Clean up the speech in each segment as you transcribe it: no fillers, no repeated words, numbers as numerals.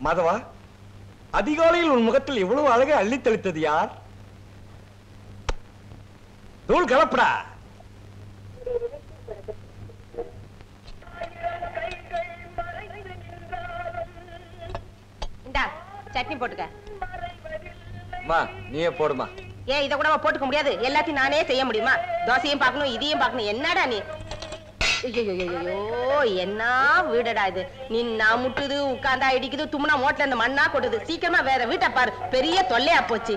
மாதவா, அதிகாலையில் உன் முகத்தில் இவ்வளவு அழகை அள்ளி தெளித்தது யார்? தூள் கலப்படா. இந்தா சட்னி போட்டுக்க. நீயே போடுமா. ஏன் இதை கூட போட்டுக்க முடியாது? எல்லாத்தையும் நானே செய்ய முடியுமா? தோசையும் பார்க்கணும், இதையும் பார்க்கணும். என்னடா நீ? ஐயோ, என்ன வீடடா இது? நின்னா முட்டுது, உட்கார்ந்தா இடிக்குது, தும்னா மோட்ல இந்த மண்ணா கொட்டுது. சீக்கிரமா வேற வீட்டை பாரு, பெரிய தொல்லையா போச்சு.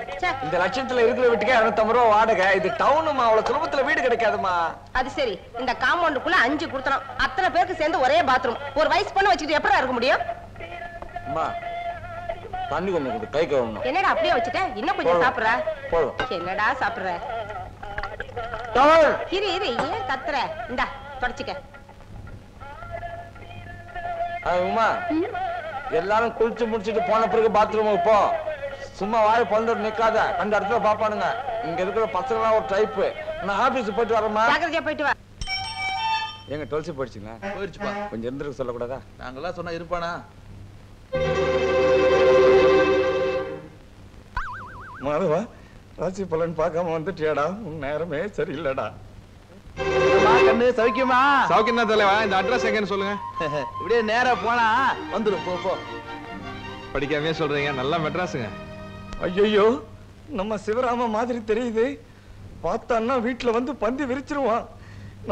இந்த லட்சத்துல இருக்கிற வீட்டுக்கு 250 ரூபா வாடகை. இது டவுனுமா, அவ்வளவு சுலபத்துல வீடு கிடைக்காதுமா. அது சரி, இந்த காம்பவுண்டுக்குள்ள 5 கொடுத்தனும். அத்தனை பேருக்கு சேர்ந்து ஒரே பாத்ரூம். ஒரு வயசு பண்ண வச்சுக்கிட்டு எப்படி இருக்க முடியும்? தண்ணி கொஞ்சம் கொடு, கை கழுவணும். என்னடா அப்படியே வச்சுட்ட? இன்னும் கொஞ்சம் சாப்பிடுற? என்னடா சாப்பிடுற? இரு இரு, ஏன் கத்துற? இந்தா தொடச்சுக்க. உமா, எல்லாரும் குளிச்சு முடிச்சுட்டு போன பிறகு பாத்ரூமுக்கு போ. சும்மா வாய பந்து நிக்காத, அந்த இடத்துல பாப்பானுங்க. இங்க இருக்கிற பசங்களாம் ஒரு டைப்பு. நான் ஆபீஸ் போயிட்டு வரேம்மா. ஜாக்கிரதையா போயிட்டு வா. எங்க துளசி போயிடுச்சுங்களா? போயிடுச்சுப்பா. கொஞ்சம் இருந்துருக்கு சொல்லக்கூடாதா? நாங்கெல்லாம் சொன்னா இருப்பானா? மாதவா, ராசி பலன் பார்க்காம வந்துட்டியாடா? உன் நேரமே சரியில்லடா. கண்ணு சௌக்கியமா? சௌக்கியம் தான் தலைவா. இந்த அட்ரஸ் எங்கன்னு சொல்லுங்க. இப்படியே நேரா போனா வந்துடும். போ போ. படிக்காமே சொல்றீங்க, நல்லா மெட்ராஸுங்க. ஐயோ, நம்ம சிவராம மாதிரி தெரியுது. பார்த்தான்னா வீட்டுல வந்து பந்தி விரிச்சிருவான்.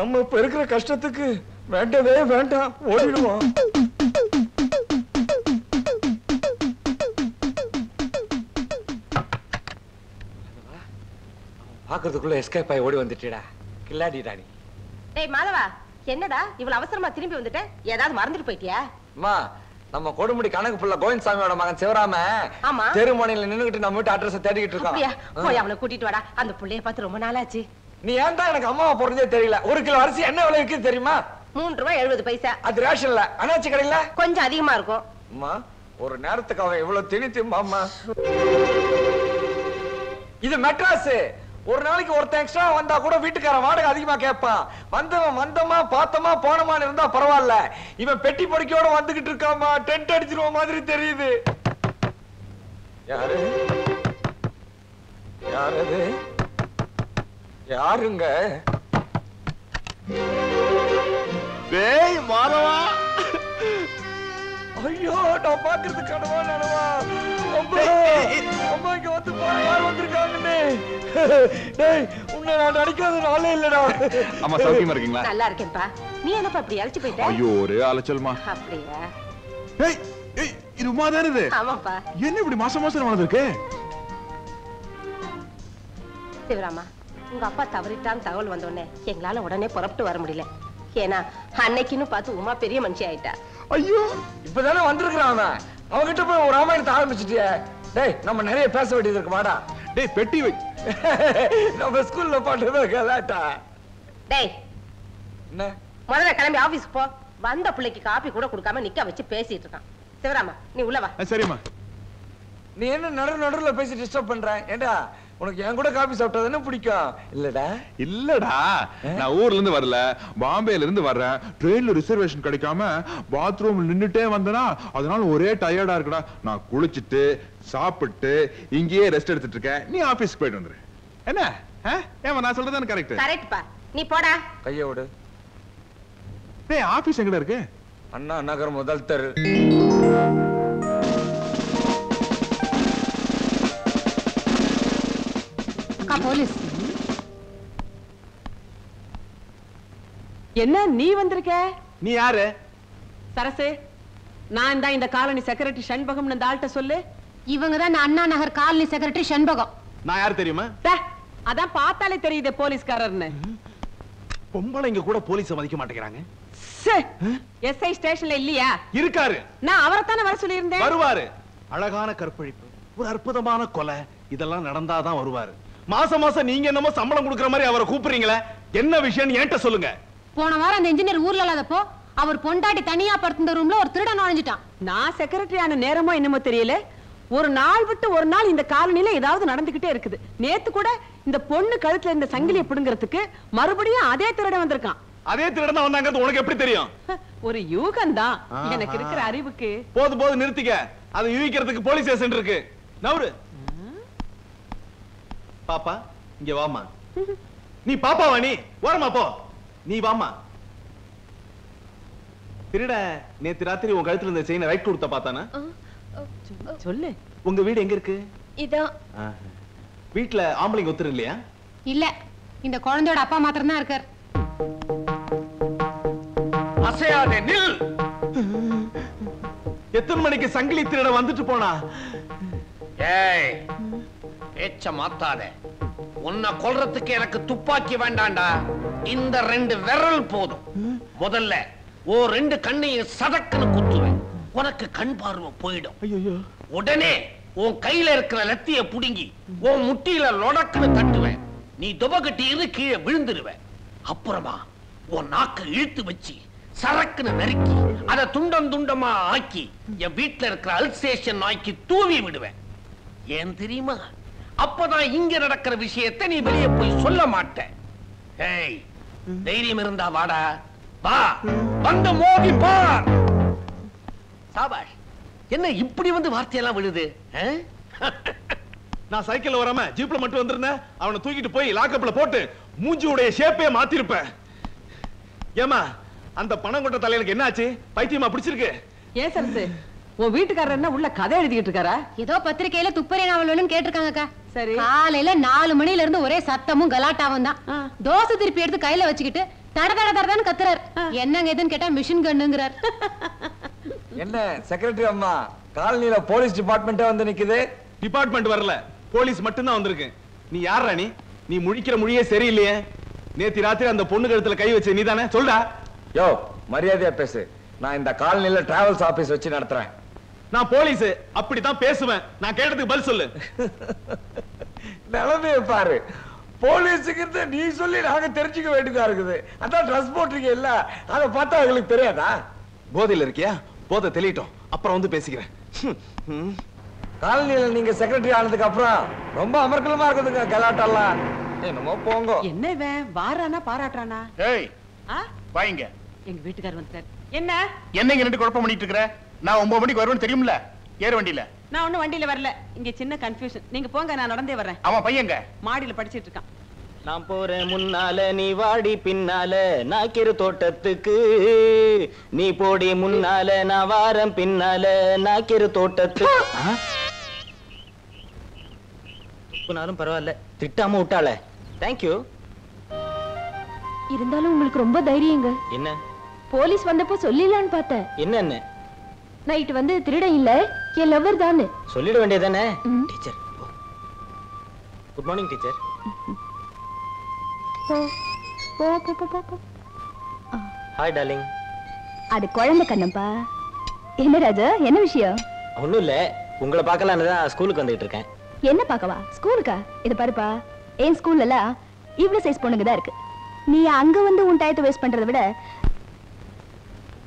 நம்ம இப்ப இருக்கிற கஷ்டத்துக்கு வேண்டவே வேண்டாம், ஓடிடுவோம். பாக்குறதுக்குள்ள எஸ்கேப் ஆகி ஓடி வந்துட்டீடா, கில்லாடிடா நீ. டேய் மாதவா, என்னடா இவ்வளவு அவசரமா திரும்பி வந்துட்ட? ஏதாவது மறந்துட்டு போயிட்டியா? அம்மா, நம்ம கொடுமுடி கணக்கு புள்ள கோவிந்தசாமியோட மகன் சிவராம தெருமனையில நின்னுகிட்டு நம்ம வீட்டு அட்ரஸ் தேடிக்கிட்டு இருக்கான். போய் அவனை கூட்டிட்டு வாடா. அந்த புள்ளைய பார்த்து ரொம்ப நாளாச்சு. நீ ஏன் தான் எனக்கு அம்மாவை போறதே தெரியல. 1 கிலோ அரிசி என்ன விலை இருக்கு தெரியுமா? 3 ரூபாய் 70 பைசா. அது ரேஷன்ல, அனாச்சி கடையில கொஞ்சம் அதிகமா இருக்கும். அம்மா, ஒரு நேரத்துக்கு அவன் இவ்வளவு திணித்தும்மா. இது மெட்ராஸ். ஒரு நாளைக்கு ஒருத்தன் எக்ஸ்ட்ரா வந்தா கூட வீட்டுக்காரன் வாடகை அதிகமா கேட்பான். வந்தவன் வந்தமா பார்த்தமா போனமான்னு இருந்தா பரவாயில்ல. இவன் பெட்டி படுக்கையோட வந்துகிட்டு இருக்காமா. டென்ட் அடிச்சிருவ மாதிரி தெரியுது. யாரு யாரது? யாருங்க? டேய் மாதவா. ஐயோ, நான் பாக்குறது கனவா நனவா? அம்மா, அம்மா இங்க வந்து பாரு, யார் வந்திருக்காங்கன்னு. டேய், உன்னை நான் நடிக்காத நாளே இல்லடா. அம்மா சௌக்கியமா இருக்கீங்களா? நல்லா இருக்கேன்ப்பா. நீ என்னப்பா இப்படி அழைச்சு போயிட்ட? ஐயோ, ஒரே அலைச்சல்மா. அப்படியா? ஏய் ஏய், இது உமா தானே இது? ஆமாப்பா. என்ன இப்படி மாசம் மாசம் வளர்ந்துருக்கு? சிவராமா, உங்க அப்பா தவறிட்டான்னு தகவல் வந்தோடனே எங்களால உடனே புறப்பட்டு வர முடியல. ஏன்னா அன்னைக்குன்னு பார்த்து உமா பெரிய மனுஷி ஆயிட்டா. ஐயோ, இப்பதானே வந்திருக்கிறான் அவன். அவன்கிட்ட போய் ஒரு ராமாயணத்தை ஆரம்பிச்சுட்டியே. டேய், நம்ம நிறைய பேச வேண்டியது இருக்கு, வாடா. டேய், பெட்டி வை. நம்ம ஸ்கூல்ல பாட்டுறத கலாட்டா. டேய், என்ன முதல்ல கிளம்பி ஆபீஸ் போ. வந்த பிள்ளைக்கு காப்பி கூட கொடுக்காம நிக்க வச்சு பேசிட்டு இருக்கான். சிவராமா, நீ உள்ள வா. சரிம்மா. நீ என்ன நடுவுல பேசி டிஸ்டர்ப் பண்ற? ஏண்டா, உனக்கு என் கூட காபி சாப்பிட்டா பிடிக்கும் இல்லடா? இல்லடா, நான் ஊர்ல இருந்து வரல, பாம்பேல இருந்து வர்றேன். ட்ரெயின்ல ரிசர்வேஷன் கிடைக்காம பாத்ரூம்ல நின்னுட்டே வந்தனா, அதனால ஒரே டயர்டா இருக்குடா. நான் குளிச்சிட்டு சாப்பிட்டு இங்கேயே ரெஸ்ட் எடுத்துட்டு இருக்கேன். நீ ஆபீஸ்க்கு போயிட்டு வந்துரு. என்ன? ஏமா நான் சொல்றதானே கரெக்ட்? கரெக்ட்பா. நீ போடா. கைய விடு. டேய், ஆபீஸ் எங்கடா இருக்கு? அண்ணா நகர் முதல் தெரு. போலீஸ். என்ன நீ வந்திருக்க? நீ யாரு? சரசு, நான் தான் இந்த காலனி செக்ரட்டரி சண்பகம். இந்த ஆள்கிட்ட சொல்லு. இவங்க தான் அண்ணா நகர் காலனி செக்ரட்டரி சண்பகம். நான் யாரு தெரியுமா? அதான் பார்த்தாலே தெரியுது போலீஸ்காரர்னு. பொம்பளைங்க கூட போலீஸ மதிக்க மாட்டேங்கிறாங்க. எஸ்ஐ ஸ்டேஷன்ல இல்லையா? இருக்காரு. நான் அவரைத்தானே வர சொல்லி இருந்தேன். வருவாரு. அழகான கற்பழிப்பு, ஒரு அற்புதமான கொலை, இதெல்லாம் நடந்தாதான் வருவாரு. மாசம் மாசம் நீங்க என்னமோ சம்பளம் கொடுக்கற மாதிரி அவரை கூப்பிடுறீங்களே, என்ன விஷயம் என்கிட்ட சொல்லுங்க. போன வாரம் அந்த இன்ஜினியர் ஊர்ல இல்லாதப்போ அவர் பொண்டாட்டி தனியா படுத்திருந்த ரூம்ல ஒரு திருடன் நுழைஞ்சிட்டான். நான் செக்ரட்டரி ஆன நேரமோ என்னமோ தெரியல, ஒரு நாள் விட்டு ஒரு நாள் இந்த காலனில ஏதாவது நடந்துகிட்டே இருக்குது. நேத்து கூட இந்த பொண்ணு கழுத்துல இந்த சங்கிலியை பிடுங்கிறதுக்கு மறுபடியும் அதே திருடன் வந்திருக்கான். அதே திருடன் தான் வந்தாங்கிறது உனக்கு எப்படி தெரியும்? ஒரு யூகம் தான் எனக்கு இருக்கிற அறிவுக்கு. போது நிறுத்திக்க. அது யூகிக்கிறதுக்கு போலீஸ் ஸ்டேஷன் இருக்கு. நவுரு. பாப்பா இங்க வாமா. நீ பாப்பாவா? நீ ஓரமா போ. நீ வாமா. திருட நேத்து ராத்திரி உன் கழுத்துல இருந்த செயினை ரைட் கொடுத்த பார்த்தானா? சொல்லு. உங்க வீடு எங்க இருக்கு? இதான். வீட்டுல ஆம்பளைங்க ஒத்துரு இல்லையா? இல்ல, இந்த குழந்தையோட அப்பா மாத்திரம் தான் இருக்கார். அசையாதே, நில். எத்தனை மணிக்கு சங்கிலி திருட வந்துட்டு போனா? ஏய், பேச்ச மாத்தாத. உன்னை கொல்றதுக்கு எனக்கு துப்பாக்கி வேண்டாண்டா. இந்த 2 விரல் போதும். முதல்ல ஓ 2 கண்ணையும் சதக்குன்னு குத்துவேன். உனக்கு கண் பார்வை போயிடும். உடனே உன் கையில இருக்கிற லத்திய புடுங்கி உன் முட்டியில லொடக்குன்னு தட்டுவேன். நீ துபகட்டி இரு கீழே விழுந்துடுவேன். அப்புறமா உன் நாக்க இழுத்து வச்சு சரக்குன்னு நறுக்கி அதை துண்டம் துண்டமா ஆக்கி என் வீட்டுல இருக்கிற அல்சேஷன் நாய்க்கு தூவி விடுவேன். ஏன் தெரியுமா? அப்பதான் இங்க நடக்கிற விஷயத்தை நீ வெளியே போய் சொல்ல மாட்ட. ஏய், தைரியம் இருந்தா வாடா. வா, வந்து மோதி பார். சாபாஷ். என்ன இப்படி வந்து வார்த்தையெல்லாம் விழுது? நான் சைக்கிள்ல வராம ஜீப்ல மட்டும் வந்திருந்தேன். அவனை தூக்கிட்டு போய் லாக்கப்ல போட்டு மூஞ்சியோட ஷேப்பே மாத்திருப்பேன். ஏமா, அந்த பணம் கொட்ட தலையிலுக்கு என்ன ஆச்சு? பைத்தியமா பிடிச்சிருக்கு? ஏன் சரசு, உன் வீட்டுக்காரர் என்ன உள்ள கதை எழுதிட்டு இருக்காரா? ஏதோ பத்திரிக்கையில துப்பறி நாவல் வேணும்னு கேட்டிருக்காங்கக்கா. சரி. காலையில 4 மணில இருந்து ஒரே சத்தமும் கலாட்டாவும் தான். தோசை திருப்பி எடுத்து கையில வச்சுக்கிட்டு தட தட தடன்னு கத்துறாரு. என்னங்க எதுன்னு கேட்டா மிஷின் கண்ணுங்கிறார். என்ன செக்ரட்டரி அம்மா, காலனில போலீஸ் டிபார்ட்மெண்டே வந்து நிக்குது? டிபார்ட்மெண்ட் வரல, போலீஸ் மட்டும் தான் வந்திருக்கு. நீ யார் ராணி? நீ முழிக்கிற மொழியே சரியில்லையே. நேத்து ராத்திரி அந்த பொண்ணு கழுத்துல கை வச்ச நீதானே? சொல்டா. யோ, மரியாதையா பேசு. நான் இந்த காலனில டிராவல்ஸ் ஆபீஸ் வச்சு நடத்துறேன். நான் போலீஸ், அப்படித்தான் பேசுவேன். நான் கேட்டதுக்கு பதில் சொல்லு. நிலைமையை பாரு. போலீஸுக்கு நீ சொல்லி நாங்க தெரிஞ்சுக்க வேண்டியதா இருக்குது. அதான் ட்ரெஸ் போட்டிருக்க இல்ல, அதை பார்த்தா அவங்களுக்கு தெரியாதா? போதையில இருக்கியா? போதை தெளிட்டோம், அப்புறம் வந்து பேசிக்கிறேன். காலனியில நீங்க செக்ரட்டரி ஆனதுக்கு அப்புறம் ரொம்ப அமர்க்கலமா இருக்குதுங்க கலாட்டெல்லாம். என்னமோ போங்க. என்ன இவன் வாரானா பாராட்டுறானா? ஏய், வாங்க. எங்க வீட்டுக்காரர் வந்துட்டார். என்ன என்னங்க ரெண்டு குழப்பம் பண்ணிட்டு இருக்கற? நான் 9 மணிக்கு வருவேன்னு தெரியும்ல? ஏறு வண்டியில. நான் ஒண்ணும் வண்டியில வரல. இங்க சின்ன கன்ஃபியூஷன். நீங்க போங்க, நான் நடந்தே வரேன். அவன் பையங்க மாடியில படிச்சிட்டு இருக்கான். நான் போறேன் முன்னால, நீ வாடி பின்னால, நாக்கிரு தோட்டத்துக்கு. நீ போடி முன்னால, நான் வாரம் பின்னால, நாக்கிரு தோட்டத்துக்கு. துப்புனாலும் பரவாயில்ல, திட்டாம விட்டாள. தேங்க்யூ. இருந்தாலும் உங்களுக்கு ரொம்ப தைரியங்க. என்ன? போலீஸ் வந்தப்போ சொல்லிடலான்னு பார்த்தேன். என்ன? நைட் வந்து திருடன் இல்ல, என் லவ்வர் தானே சொல்லிட வேண்டியதானே? Teacher, good morning teacher. Hi darling. அது குழந்தை கண்ணப்பா. என்ன ராஜா, என்ன விஷயம்? ஒண்ணும் இல்ல, உங்களை பார்க்கலான்னு தான் ஸ்கூலுக்கு வந்துட்டு இருக்கேன். என்ன பார்க்கவா? ஸ்கூலுக்கா? இது பாருப்பா, என் ஸ்கூல்ல எல்லாம் இவ்வளவு சைஸ் பொண்ணுங்க தான் இருக்கு. நீ அங்க வந்து உன் டயத்தை வேஸ்ட் பண்றதை விட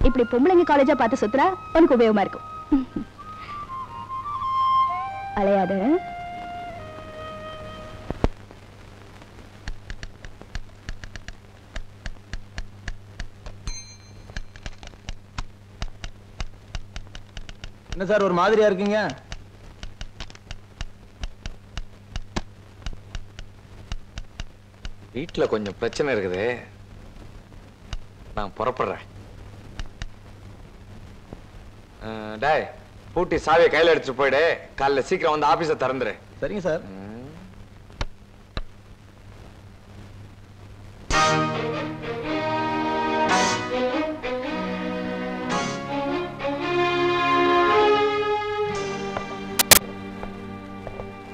இப்படி பொம்பளைங்க காலேஜா பார்த்து சுத்துறா உனக்கு உபயோகமா இருக்கும். அலையாத. என்ன சார் ஒரு மாதிரியா இருக்கீங்க? வீட்டுல கொஞ்சம் பிரச்சனை இருக்குது, நான் புறப்படுறேன். டேய், பூட்டி சாவியை கையில எடுத்துட்டு போயிடு. காலைல சீக்கிரம் வந்து ஆபீஸை திறந்துரு. சரிங்க சார்.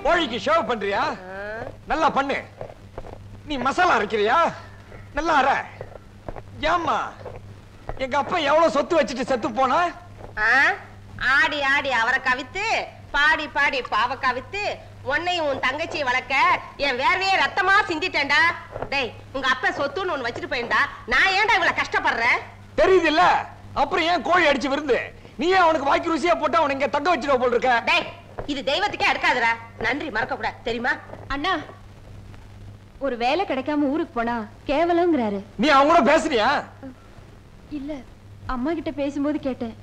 கோழிக்கு ஷேவ் பண்றியா? நல்லா பண்ணு. நீ மசாலா அரைக்கிறியா? நல்லா அரை. ஏம்மா, எங்க அப்பா எவ்வளவு சொத்து வச்சுட்டு செத்து போனா? ஆடி ஆடி அவரை கவித்து, பாடி பாடி பாவ கவித்து, உன்னையும் உன் தங்கச்சியை வளர்க்க என் வேர்வையே ரத்தமா சிந்திட்டேன்டா. டேய், உங்க அப்பா சொத்துன்னு ஒண்ணு வச்சுட்டு போயிருந்தா நான் ஏன்டா இவ்வளவு கஷ்டப்படுறேன்? தெரியுது இல்ல? அப்புறம் ஏன் கோழி அடிச்சு விருந்து? நீ ஏன் அவனுக்கு வாய்க்கு ருசியா போட்டு அவனை இங்க தங்க வச்சுட்டு போல் இருக்க? டேய், இது தெய்வத்துக்கே அடுக்காதுடா. நன்றி மறக்க கூடாது, தெரியுமா? அண்ணா, ஒரு வேலை கிடைக்காம ஊருக்கு போனா கேவலங்கிறாரு. நீ அவங்க கூட பேசுறியா? இல்ல, அம்மா கிட்ட பேசும்போது கேட்டேன்.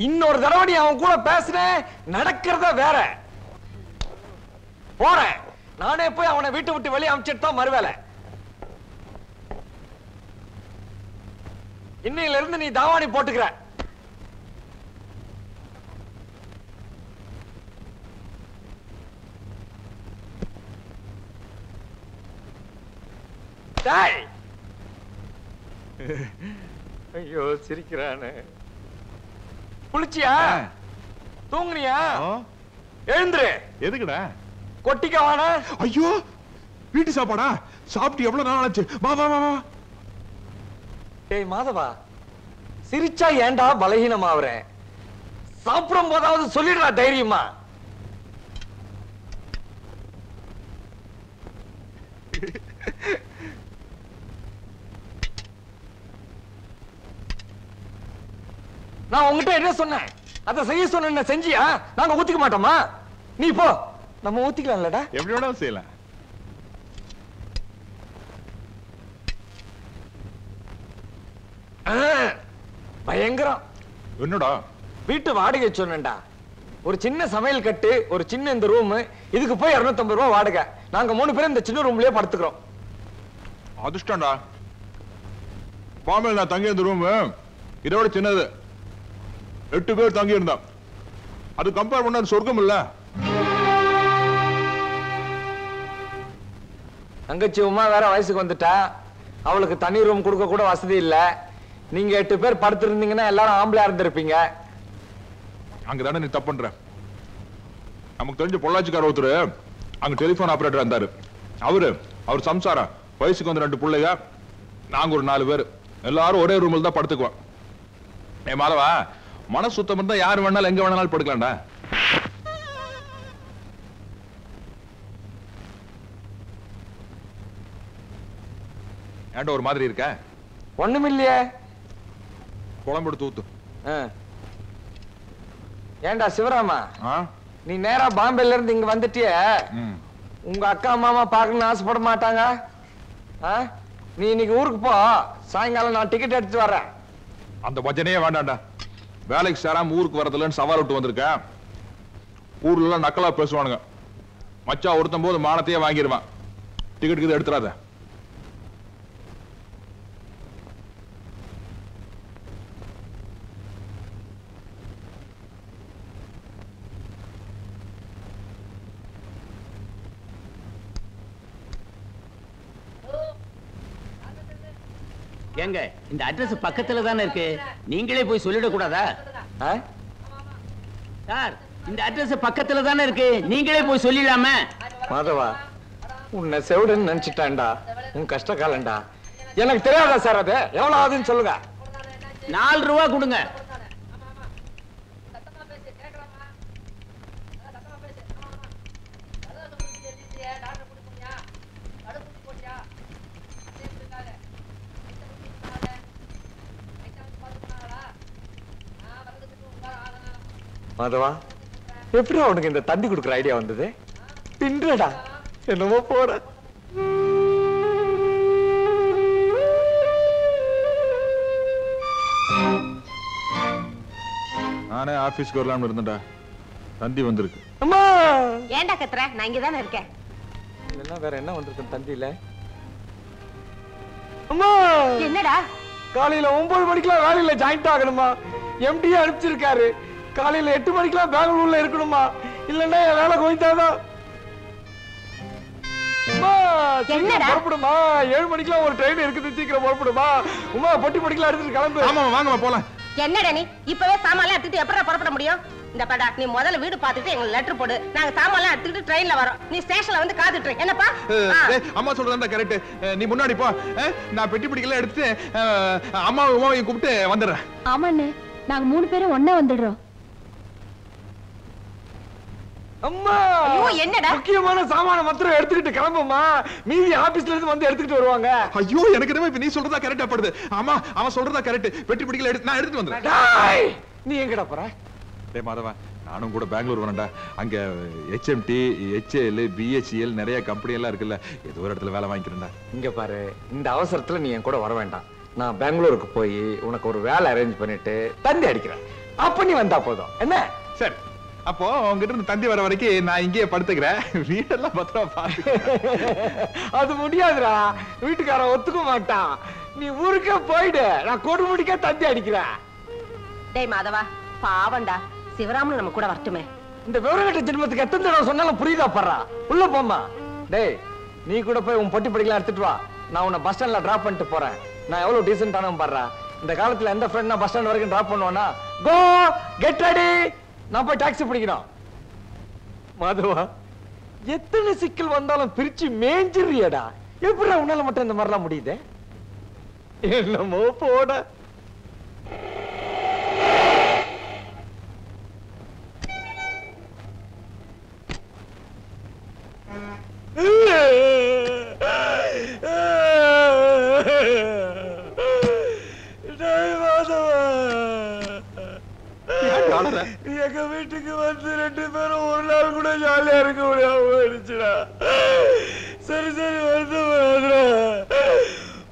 இன்னொரு தடவை நீ அவன் கூட பேசுற நடக்கிறத வேற. போறேன் நானே போய் அவனை வீட்டை விட்டு வெளியே அனுப்பிச்சிட்டு தான் மறுவேலை. இன்னையில இருந்து நீ தாவாணி போட்டுக்கிற. ஐயோ சிரிக்கிறானே. குளிச்சியா? தூங்குனியா? எழுந்துரு. எதுக்குடா? கொட்டிக்கவானா? ஐயோ வீட்டு சாப்பாடா? சாப்பிட்டு எவ்வளவு நாள் ஆச்சு? வா வா வா வா. டேய் மாதவா, சிரிச்சா ஏன்டா பலகீனமாவறேன்? சாப்பிடும் போதாவது சொல்லிடுறா தைரியமா. நான் உங்ககிட்ட என்ன சொன்னேன்? அதை செய்ய சொன்ன செஞ்சியா? நாங்க ஊத்திக்க மாட்டோமா? நீ போ, நம்ம ஊத்திக்கலாம்லடா. எப்படி வேணாலும் செய்யலாம். பயங்கரம். என்னடா? வீட்டு வாடகை சொன்னேன்டா. ஒரு சின்ன சமையல் கட்டு, ஒரு சின்ன இந்த ரூம், இதுக்கு போய் 250 ரூபாய் வாடகை. நாங்க 3 பேரும் இந்த சின்ன ரூம்லயே படுத்துக்கிறோம். அதிர்ஷ்டம்டா. பாம்பேல நான் தங்கி இருந்த ரூம் இதோட சின்னது. 8 பேர் தங்கி இருந்தான். அது கம்பேர் பண்ண சொர்க்கம் இல்ல. தங்கச்சி உமா வேற வயசுக்கு வந்துட்டா. அவளுக்கு தனி ரூம் கொடுக்க கூட வசதி இல்ல. நீங்க 8 பேர் படுத்திருந்தீங்கன்னா எல்லாரும் ஆம்பளையா இருந்திருப்பீங்க. அங்கதானே நீ தப்பு பண்ற. நமக்கு தெரிஞ்ச பொள்ளாச்சிக்கார ஒருத்தர் அங்க டெலிபோன் ஆபரேட்டர் இருந்தாரு. அவர் சம்சாரம், வயசுக்கு வந்து 2 பிள்ளைங்க, நாங்க ஒரு 4 பேர், எல்லாரும் ஒரே ரூம்ல தான் படுத்துக்குவோம். ஏ மாதவா, மனசு சுத்தம் இருந்தா யாரு வேணாலும் எங்க வேணாலும் படுக்கலாம்டா. ஏன்டா ஒரு மாதிரி இருக்க? ஒண்ணுமில்லையே. குழம்பு எடுத்து ஊத்து. ஏண்டா சிவராமா, நீ நேரா பாம்பேல இருந்து இங்க வந்துட்டிய, உங்க அக்கா மாமா பார்க்கணும்னு ஆசைப்பட மாட்டாங்க? நீ இன்னைக்கு ஊருக்கு போ, சாயங்காலம் நான் டிக்கெட் எடுத்து வரேன். அந்த பஜனையே வேண்டாம்டா. வேலைக்கு சேராம ஊருக்கு வரதுலன்னு சவால் விட்டு வந்திருக்கேன். ஊர்ல எல்லாம் நக்கலா பேசுவானுங்க. மச்சா ஒருத்தம் போது மானத்தையே வாங்கிடுவான். டிக்கெட்டுக்கு எடுத்துறாத. ஏங்க, இந்த அட்ரஸ் பக்கத்துல தானே இருக்கு, நீங்களே போய் சொல்லிட கூடாதா? சார், இந்த அட்ரஸ் பக்கத்துல தானே இருக்கு, நீங்களே போய் சொல்லிடலாமே. மாதவா, உன்னை செவிடுன்னு நினைச்சிட்டான்டா. உன் கஷ்ட காலண்டா. எனக்கு தெரியாதா சார்? அது எவ்வளவு ஆகுதுன்னு சொல்லுங்க. 4 ரூபா கொடுங்க. மாதவா, எப்படி உனக்கு இந்த தந்தி கொடுக்குற ஐடியா வந்தது? தின்றடா, என்னமோ போற. நானே ஆபீஸ்க்கு வரலாம்னு இருந்தேன்டா. தந்தி வந்திருக்கு. அம்மா, ஏன்டா கத்துற? நான் இங்க தானே இருக்கேன். என்ன வேற என்ன வந்திருக்கு தந்தியில? அம்மா, என்னடா? காலையில 9 மணிக்கெல்லாம் வேலையில ஜாயிண்ட் ஆகணுமா? எம்டி அனுப்பிச்சிருக்காரு. காலையில 8 மணிக்கெல்லாம் பெங்களூர்ல இருக்கணுமா? இல்லன்னா என் வேலை கோயிந்தாதான். புறப்படுமா? 7 மணிக்கெல்லாம் ஒரு ட்ரெயின் இருக்குது, சீக்கிரம் புறப்படுமா? உமா, பொட்டி பொடிக்கலாம் எடுத்துட்டு கிளம்பு. ஆமா வாங்க போலாம். என்னடா நீ இப்பவே சாமான்லாம் எடுத்துட்டு எப்படா புறப்பட முடியும்? இந்த படா, நீ முதல்ல வீடு பார்த்துட்டு எங்களுக்கு லெட்டர் போடு. நாங்க சாமான்லாம் எடுத்துட்டு ட்ரெயின்ல வரோம். நீ ஸ்டேஷன்ல வந்து காத்துட்டு என்னப்பா? அம்மா சொல்றதா கரெக்ட். நீ முன்னாடி போ, நான் பெட்டி பிடிக்கலாம் எடுத்து அம்மா உமாவையும் கூப்பிட்டு வந்துடுறேன். ஆமாண்ணே, நாங்க 3 பேரும் ஒண்ணா வந்துடுறோம். அம்மா, என்னடா? முக்கியமான சாமான மாத்திரம் எடுத்துக்கிட்டு கிளம்புமா. மீதி ஆபீஸ்ல இருந்து வந்து எடுத்துக்கிட்டு வருவாங்க. ஐயோ, எனக்கு என்ன இப்ப நீ சொல்றதா கரெக்டா படுது. ஆமா, அவன் சொல்றதா கரெக்ட். பெட்டி பிடிக்கல நான் எடுத்துட்டு வந்துறேன். நீ எங்கடா போற? டேய் மாதவா, நானும் கூட பெங்களூர் வரேன்டா. அங்க HMT, HAL, BHEL நிறைய கம்பெனி எல்லாம் இருக்குல்ல, ஏதோ ஒரு இடத்துல வேலை வாங்கிக்கிறேன்டா. இங்க பாரு, இந்த அவசரத்துல நீ என் கூட வர வேண்டாம். நான் பெங்களூருக்கு போய் உனக்கு ஒரு வேலை அரேஞ்ச் பண்ணிட்டு தந்தி அடிக்கிறேன். அப்ப நீ வந்தா போதும். என்ன? சரி, அப்போ உங்ககிட்ட இருந்து தந்தி வர வரைக்கும் நான் இங்கேயே படுத்துக்கிறேன். வீடெல்லாம் பத்திரமா பாத்து. அது முடியாதுடா, வீட்டுக்காரன் ஒத்துக்க மாட்டான். நீ ஊருக்கே போயிடு, நான் கொடுமுடிக்க தந்தி அடிக்கிறேன். டேய் மாதவா, பாவண்டா, சிவராமன் நம்ம கூட வரட்டுமே. இந்த விவரங்கட்ட ஜென்மத்துக்கு எத்தனை தடவை சொன்னாலும் புரியுதா படுறா? உள்ள போமா. டேய், நீ கூட போய் உன் பொட்டி படிக்கலாம் எடுத்துட்டு வா. நான் உன்னை பஸ் ஸ்டாண்ட்ல டிராப் பண்ணிட்டு போறேன். நான் எவ்வளவு டீசென்டானவன் பாடுறா. இந்த காலத்துல எந்த ஃப்ரெண்ட் பஸ் ஸ்டாண்ட் வரைக்கும் டிராப் பண்ணுவானா? கோ கெட் ரெடி, நான் போய் டாக்ஸி பிடிக்கணும். மாதவா, எத்தனை சிக்கல் வந்தாலும் பிரிச்சு மேஞ்சிரியடா. எப்படி உன்னால மட்டும் இந்த மாதிரிலாம் முடியுது? என்னமோ போட. எங்க வீட்டுக்கு வந்து 2 பேரும் ஒரு நாள் கூட ஜாலியா இருக்க முடியாம போயிடுச்சுடா. சரி சரி, வந்து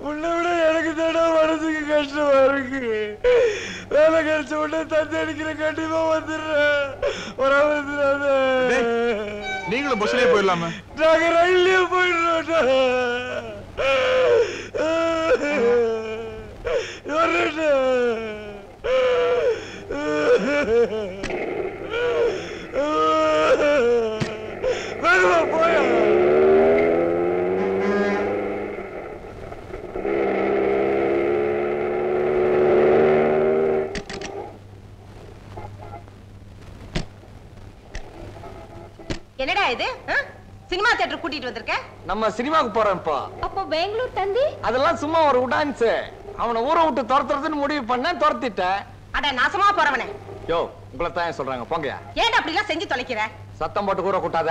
உன்னை விட எனக்கு தானே மனசுக்கு கஷ்டமா இருக்கு. வேலை கிடைச்ச உடனே தந்தி அடிக்கிற, கண்டிப்பா வந்துடுறேன். நீங்களும் பஸ்லயே போயிடலாமா? நாங்க ரயில்லயே போயிடுறோம். போயா என்னடா இது? சினிமா தியேட்டர் கூட்டிட்டு வந்திருக்க? நம்ம சினிமாக்கு போறோம்ப்பா. அப்போ பெங்களூர் தந்தி? அதெல்லாம் சும்மா ஒரு உடான்ஸ். அவனை ஊரை விட்டு துரத்துறதுன்னு முடிவு பண்ண, துரத்திட்டேன். அட நாசமா போறவனே. யோ, உங்களை தான் சொல்றாங்க, போங்கயா. ஏன்டா அப்படி எல்லாம் செஞ்சு தொலைக்கிற? சத்தம் போட்டு கூற கூட்டாத.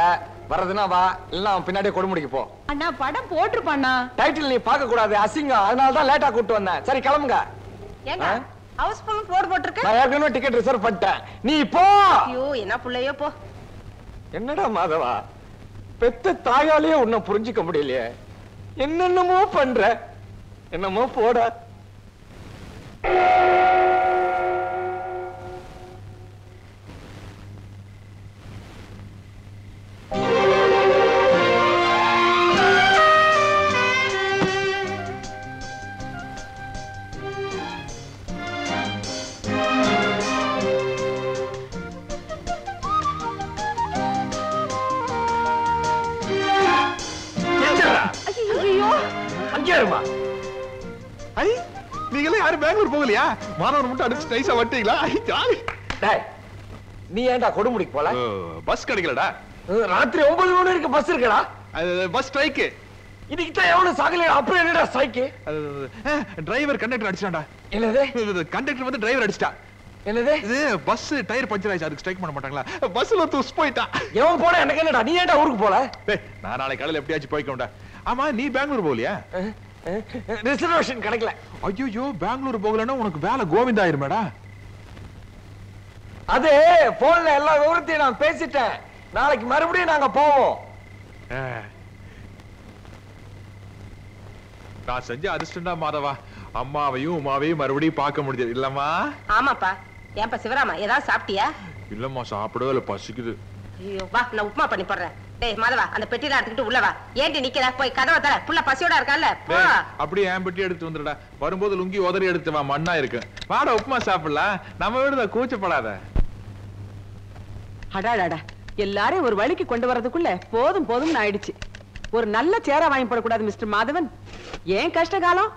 வர்றதுன்னா வா, இல்ல அவன் பின்னாடியே கொடுமுடிக்கு போ. அண்ணா படம் போட்டுருப்பாண்ணா. டைட்டில் நீ பார்க்க கூடாது, அசிங்கம். அதனால தான் லேட்டா கூட்டு வந்தேன். சரி கிளம்புங்க. ஏங்க ஹவுஸ்ஃபுல் போர்டு போட்டுருக்கு? நான் ஏற்கனவே டிக்கெட் ரிசர்வ் பண்ணிட்டேன். நீ போ. ஐயோ, என்ன புள்ளையோ போ. என்னடா மாதவா, பெத்த தாயாலேயே உன்னை புரிஞ்சுக்க முடியலையே. என்னென்னமோ பண்ற. என்னமோ போட. நீங்களே யாரும் பெங்களூர் போகலையா? மாணவர் மட்டும் அடிச்சு நைஸா வட்டீங்களா? ஜாலி. டேய், நீ ஏன்டா கொடுமுடிக்கு போல? பஸ் கிடைக்கலடா. ராத்திரி 9 மணி வரைக்கும் பஸ் இருக்குடா. Bus strike. இன்னைக்கு தான் எவ்வளவு சாகலையா? அப்புறம் என்னடா ஸ்ட்ரைக்? Driver conductor அடிச்சான்டா. என்னது? கண்டக்டர் வந்து டிரைவர் அடிச்சிட்டா. என்னது? இது பஸ் டயர் பஞ்சர் ஆயிடுச்சு, அதுக்கு ஸ்ட்ரைக் பண்ண மாட்டாங்களா? பஸ்ல துஸ் போயிட்டா. எவன் போட எனக்கு என்னடா? நீ ஏன்டா ஊருக்கு போல? நான் நாளைக்கு காலையில எப்படியாச்சும் போய்க்கோண்டா. ஆமா, நீ பெங்களூர் போகலையா? ரிசர்வேஷன் கிடைக்கல. ஐயோ, பெங்களூர் போகலன்னா உனக்கு வேலை கோவிந்தா ஆயிருமேடா. அது போன்ல எல்லா விவரத்தையும் நான் பேசிட்டேன். நாளைக்கு மறுபடியும் நாங்க போவோம். நான் செஞ்ச அதிர்ஷ்டம்டா மாதவா. அம்மாவையும் உமாவையும் மறுபடியும் பார்க்க முடியாது இல்லம்மா? ஆமாப்பா. ஏன்பா சிவராமா, ஏதாவது சாப்பிட்டியா? இல்லம்மா, சாப்பிடவே இல்ல, பசிக்குது. ஐயோ, வா நான் உப்புமா பண்ணி போடுறேன். டேய் மாதவா, அந்த பெட்டில எடுத்துக்கிட்டு உள்ள வா. ஏண்டி நிக்கிற? போய் கதவை தர. புள்ள பசியோட இருக்கான்ல. போ. அப்படியே என் பெட்டி எடுத்து வந்துடா. வரும்போது லுங்கி உதறி எடுத்து வா, மண்ணா இருக்கு. வாடா உப்புமா சாப்பிடலாம். நம்ம வீடுதா, கூச்சப்படாத. அடாடாடா, எல்லாரையும் ஒரு வழிக்கு கொண்டு வரதுக்குள்ள போதும் போதும்னு ஆயிடுச்சு. ஒரு நல்ல சேரா வாங்கி போடக்கூடாது மிஸ்டர் மாதவன்? ஏன் கஷ்ட காலம்?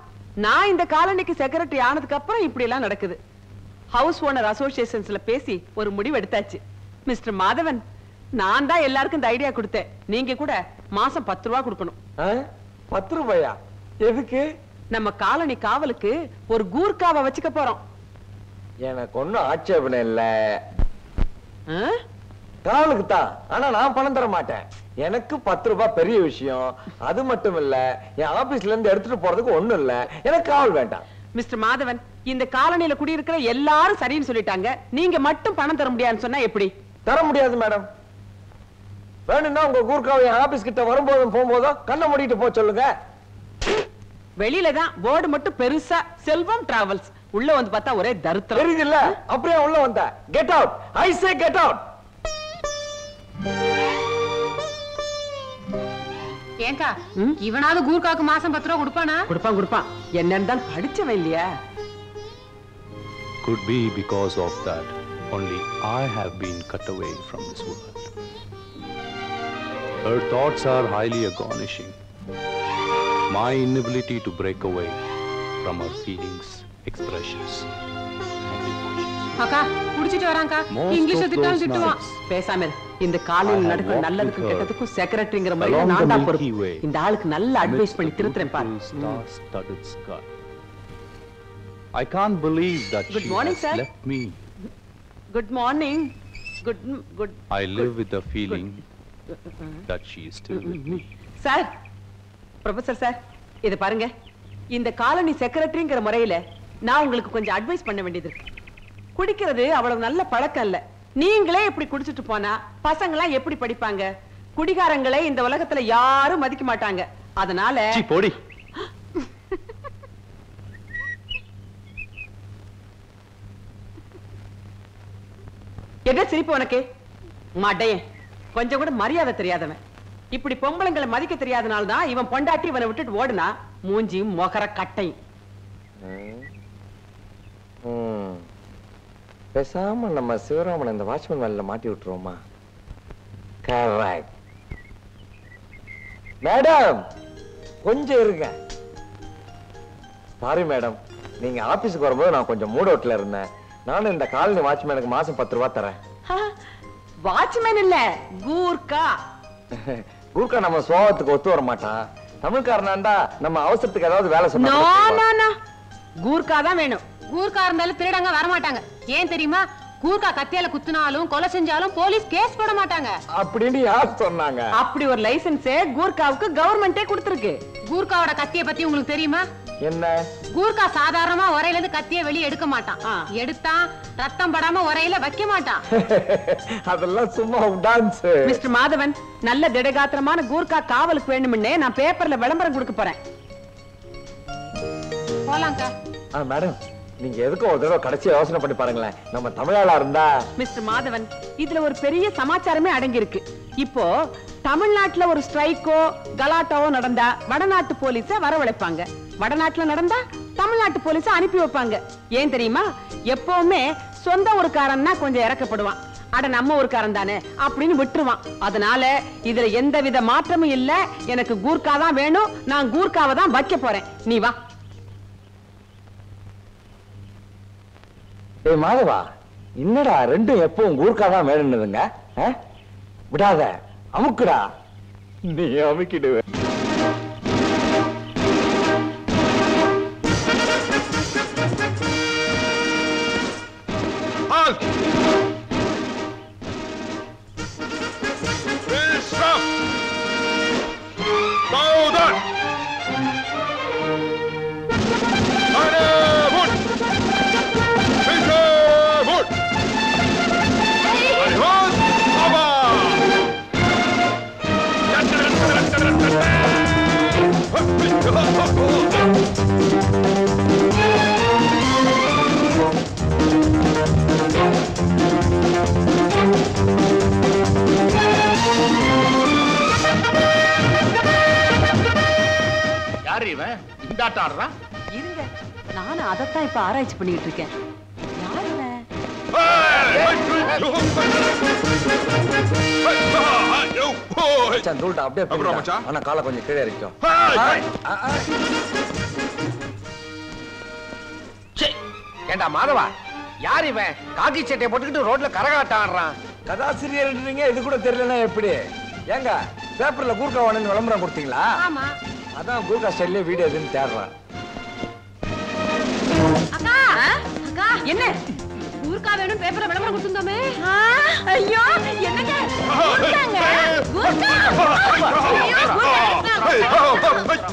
நான் இந்த காலனிக்கு செக்ரட்டரி ஆனதுக்கு அப்புறம் இப்படி எல்லாம் நடக்குது. ஹவுஸ் ஓனர் அசோசியேஷன்ஸ்ல பேசி ஒரு முடிவு எடுத்தாச்சு. மிஸ்டர் மாதவன், நான் தான் எல்லாருக்கும் இந்த ஐடியா கொடுத்தேன். நீங்க கூட மாசம் 10 ரூபாய் கொடுக்கணும். 10 ரூபாயா? எதுக்கு? நம்ம காலனி காவலுக்கு ஒரு கூர்க்காவை வச்சுக்க போறோம். எனக்கு ஒண்ணும் ஆட்சேபனை இல்ல. காவலுக்கு தான், ஆனா நான் பணம் தர மாட்டேன். எனக்கு 10 ரூபாய் பெரிய விஷயம். அது மட்டும் இல்ல, என் ஆபீஸ்ல இருந்து எடுத்துட்டு போறதுக்கு ஒண்ணும் இல்ல. எனக்கு காவல் வேண்டாம். மிஸ்டர் மாதவன், இந்த காலனியில குடியிருக்கிற எல்லாரும் சரின்னு சொல்லிட்டாங்க. நீங்க மட்டும் பணம் தர முடியாதுன்னு சொன்னா எப்படி? தர முடியாது மேடம். வேணும்னா உங்க கூர்க்காவை ஆபீஸ் கிட்ட வரும்போதும் போகும்போதும் கண்ணை மூடிட்டு போக சொல்லுங்க. வெளியில தான் போர்டு மட்டும் பெருசா செல்வம் டிராவல்ஸ், உள்ள வந்து பார்த்தா ஒரே தரித்திரம். தெரியுது இல்ல? அப்படியே உள்ள வந்த. Get out. I say get out. ஏங்கா இவனாவது கூர்க்காக்கு மாசம் 10 ரூபா கொடுப்பானா? கொடுப்பான். என்னன்னு தான் படிச்சவன் இல்லையா? Could be because of that only I have been cut away from this world. Her thoughts are highly astonishing. My inability to break away from her feelings, expressions and emotions. அக்கா குடிச்சிட்டு வராங்கா. இங்கிலீஷ்ல திட்டுவான். பேசாம இந்த காலையில் நடக்கிற நல்லதுக்கும் கெட்டதுக்கும் செக்ரட்டரிங்கிற மாதிரி நான் தான் பொறுப்பு. இந்த ஆளுக்கு நல்ல அட்வைஸ் பண்ணி திருத்துறேன் பாரு. Star-studded sky. I can't believe that Good she morning, has sir. left me. Good morning. Good. I live with the feeling that she is still with me. Sir, professor sir, இத பாருங்க. இந்த colony செக்ரட்டரிங்கிற முறையில நான் உங்களுக்கு கொஞ்சம் advice பண்ண வேண்டியது இருக்கு. குடிக்கிறது அவ்வளவு நல்ல பழக்கம் இல்ல. நீங்களே இப்படி குடிச்சிட்டு போனா பசங்களா எப்படி படிப்பாங்க? குடிகாரங்களை இந்த உலகத்துல யாரும் மதிக்க மாட்டாங்க. அதனால போடி. என்ன சிரிப்பு உனக்கு? மாட்டையன், கொஞ்சம் கூட மரியாதை தெரியாதவன். இப்படி பொம்பளைங்களை மதிக்க தெரியாதனால தான் இவன் பொண்டாட்டி இவனை விட்டுட்டு ஓடுனா. மூஞ்சியும் மொகர கட்டையும். பேசாம நம்ம சிவராமன் இந்த வாட்ச்மேன் வேலையில மாட்டி விட்டுருவோமா? கரெக்ட். மேடம் கொஞ்சம் இருங்க. சாரி மேடம், நீங்க ஆபீஸ்க்கு வரும்போது நான் கொஞ்சம் மூட் அவுட்ல இருந்தேன். நானும் இந்த காலனி வாட்ச்மேனுக்கு மாசம் 10 ரூபாய் தரேன். வாட்ச்மேன் இல்ல, கூர்க்கா. கூர்க்கா நம்ம சுவாவத்துக்கு ஒத்து வர மாட்டான். தமிழ்காரனாண்டா நம்ம அவசரத்துக்கு ஏதாவது வேலை சொன்னா கூர்க்கா தான் வேணும். கூர்க்கா இருந்தாலும் திருடங்க வர மாட்டாங்க. ஏன் தெரியுமா? கூர்க்கா கத்தியால குத்துனாலும் கொலை செஞ்சாலும் போலீஸ் கேஸ் போட மாட்டாங்க அப்படின்னு யார் சொன்னாங்க? அப்படி ஒரு லைசென்ஸே கூர்க்காவுக்கு கவர்மெண்டே கொடுத்திருக்கு. கூர்க்காவோட கத்திய பத்தி உங்களுக்கு தெரியுமா? என்ன? கூர்க்கா சாதாரணமா உரையில இருந்து கத்திய வெளியே எடுக்க மாட்டான். எடுத்தா ரத்தம் படாம உரையில வைக்க மாட்டான். அதெல்லாம் சும்மா டான்ஸ். மிஸ்டர் மாதவன், நல்ல திடகாத்திரமான கூர்க்கா காவலுக்கு வேணும்னே நான் பேப்பர்ல விளம்பரம் கொடுக்க போறேன். போலாம்க்கா. மேடம், நீங்க எதுக்கும் ஒரு தடவை கடைசி யோசனை பண்ணி பாருங்களேன். நம்ம தமிழாளா இருந்தா. மிஸ்டர் மாதவன், இதுல ஒரு பெரிய சமாச்சாரமே அடங்கி இருக்கு. இப்போ தமிழ்நாட்டுல ஒரு ஸ்ட்ரைக்கோ கலாட்டாவோ நடந்தா வடநாட்டு போலீஸ வரவழைப்பாங்க. வடநாட்டுல நடந்தா தமிழ்நாட்டு போலீஸ அனுப்பி வைப்பாங்க. ஏன் தெரியுமா? எப்பவுமே சொந்த ஊருக்காரன்னா கொஞ்சம் இறக்கப்படுவான். அட நம்ம ஊருக்காரன் தானே அப்படின்னு விட்டுருவான். அதனால இதுல எந்தவித மாற்றமும் இல்ல. எனக்கு கூர்க்கா தான் வேணும். நான் கூர்க்காவை தான் வைக்க போறேன். நீ வா. ஏய் மாதவா, என்னடா ரெண்டும் எப்பவும் கூர்க்கா தான் வேணும்னுதுங்க? விடாத, அமுக்குடா. நீ அமுக்கிடுவ. இருங்க, நானும் அதைத்தான் இப்ப ஆராய்ச்சி பண்ணிட்டு இருக்கேன். ஆனா காலை கொஞ்சம் கீழே இருக்கும். ஏண்டா மாதவா, யார் இவன் காக்கி சட்டையை போட்டுக்கிட்டு ரோட்ல கரகாட்டம் ஆடுறான்? கதாசிரியர் இது கூட தெரியலன்னா எப்படி? ஏங்க பேப்பர்ல கூர்க்கா வாங்கன்னு விளம்பரம் கொடுத்தீங்களா? ஆமா. அதான் கூர்க்கா ஸ்டைல்ல வீடியோ எதுன்னு தேடுறான். அக்கா அக்கா, என்ன கூர்க்கா வேணும் பேப்பர்ல விளம்பரம் கொடுத்துந்தோமே? ஐயோ என்னங்க கூர்க்காங்க, கூர்க்கா. ஐயோ கூர்க்கா.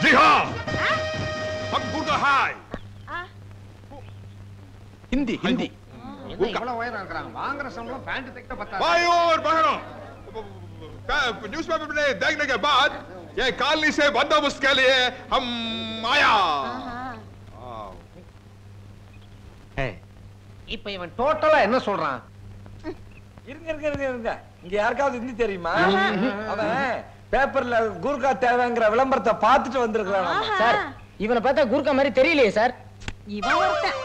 जी हाँ, हम गुरका हाय। हिंदी हिंदी वांगरा संबलम पैंट तक बता भाइयों और बहनों, न्यूज़पेपर में देखने के बाद ये कॉलोनी से बंदोबस्त के लिए हम आया। இப்ப இவன் டோட்டலா என்ன சொல்றான்? இருங்க இங்க யாருக்காவது ஹிந்தி தெரியுமா? அவன் பேப்பர்ல கூர்கா தேவைங்கிற விளம்பரத்தை பார்த்துட்டு வந்திருக்கான் சார். இவனை பார்த்தா கூர்கா மாதிரி தெரியலையே சார். இவன் ஒருத்தன்.